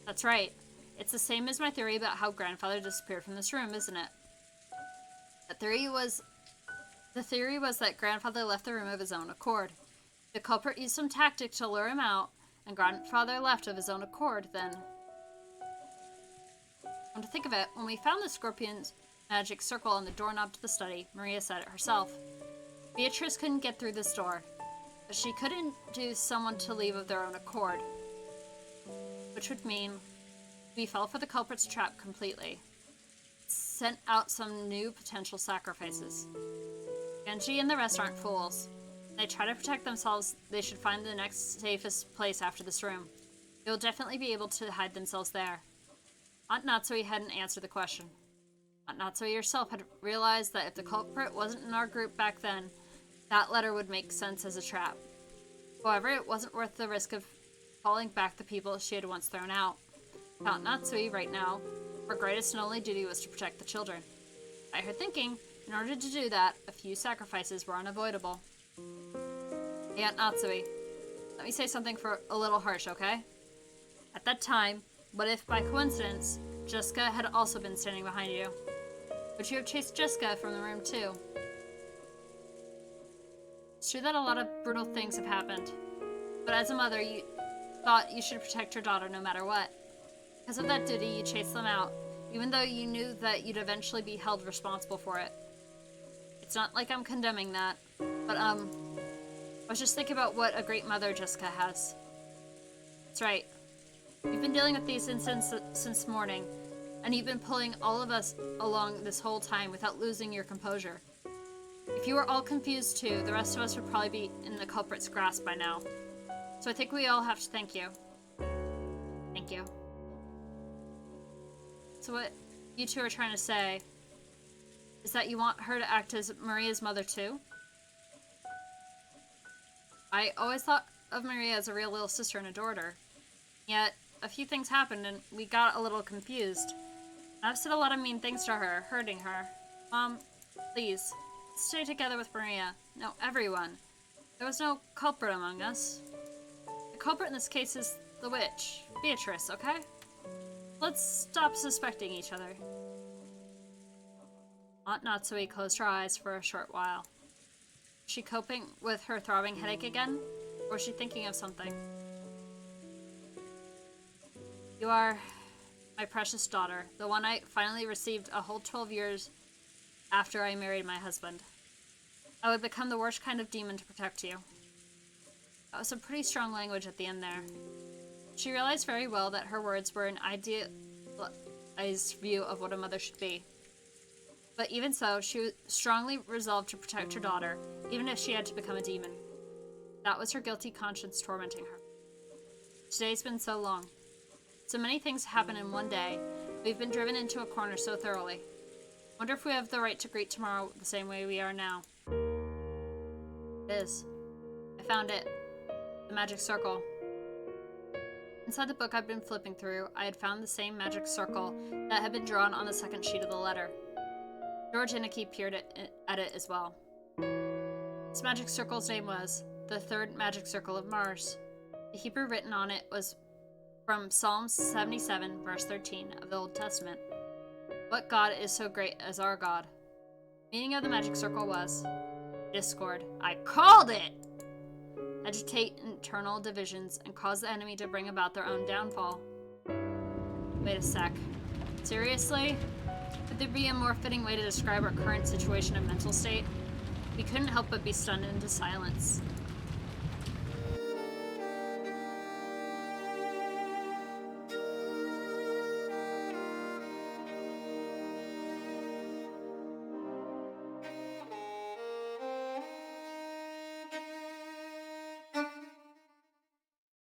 That's right. It's the same as my theory about how grandfather disappeared from this room, isn't it? The theory was that grandfather left the room of his own accord. The culprit used some tactic to lure him out, and grandfather left of his own accord, then... Come to think of it, when we found the scorpion's magic circle on the doorknob to the study, Maria said it herself. Beatrice couldn't get through this door, but she could induce someone to leave of their own accord. Which would mean we fell for the culprit's trap completely. Sent out some new potential sacrifices. Genji and the rest aren't fools. When they try to protect themselves, they should find the next safest place after this room. They will definitely be able to hide themselves there. Aunt Natsui hadn't answered the question. Aunt Natsui herself had realized that if the culprit wasn't in our group back then, that letter would make sense as a trap. However, it wasn't worth the risk of calling back the people she had once thrown out. Aunt Natsui, right now, her greatest and only duty was to protect the children. By her thinking, in order to do that, a few sacrifices were unavoidable. Hey, Aunt Natsui, let me say something for a little harsh, okay? At that time, what if, by coincidence, Jessica had also been standing behind you? Would you have chased Jessica from the room, too? It's true that a lot of brutal things have happened, but as a mother, you thought you should protect your daughter no matter what. Because of that duty, you chased them out, even though you knew that you'd eventually be held responsible for it. It's not like I'm condemning that, but, I was just thinking about what a great mother Jessica has. That's right. You've been dealing with these incidents since morning, and you've been pulling all of us along this whole time without losing your composure. If you were all confused too, the rest of us would probably be in the culprit's grasp by now. So I think we all have to thank you. Thank you. So what you two are trying to say is that you want her to act as Maria's mother too? I always thought of Maria as a real little sister and adored her. Yet, a few things happened and we got a little confused. I've said a lot of mean things to her, hurting her. Mom, please, stay together with Maria. No, everyone. There was no culprit among us. The culprit in this case is the witch, Beatrice, okay? Let's stop suspecting each other. Aunt Natsui closed her eyes for a short while. Was she coping with her throbbing headache again? Or was she thinking of something? You are my precious daughter, the one I finally received a whole 12 years after I married my husband. I would become the worst kind of demon to protect you. That was some pretty strong language at the end there. She realized very well that her words were an idealized view of what a mother should be. But even so, she strongly resolved to protect her daughter, even if she had to become a demon. That was her guilty conscience tormenting her. Today's been so long. So many things happen in one day. We've been driven into a corner so thoroughly. Wonder if we have the right to greet tomorrow the same way we are now. It is. I found it. The magic circle. Inside the book I'd been flipping through, I had found the same magic circle that had been drawn on the second sheet of the letter. George Inicky peered at it as well. This magic circle's name was the Third Magic Circle of Mars. The Hebrew written on it was from Psalm 77, verse 13 of the Old Testament. What God is so great as our God? The meaning of the magic circle was discord. I called it! Agitate internal divisions and cause the enemy to bring about their own downfall. Wait a sec. Seriously? Could there be a more fitting way to describe our current situation and mental state? We couldn't help but be stunned into silence.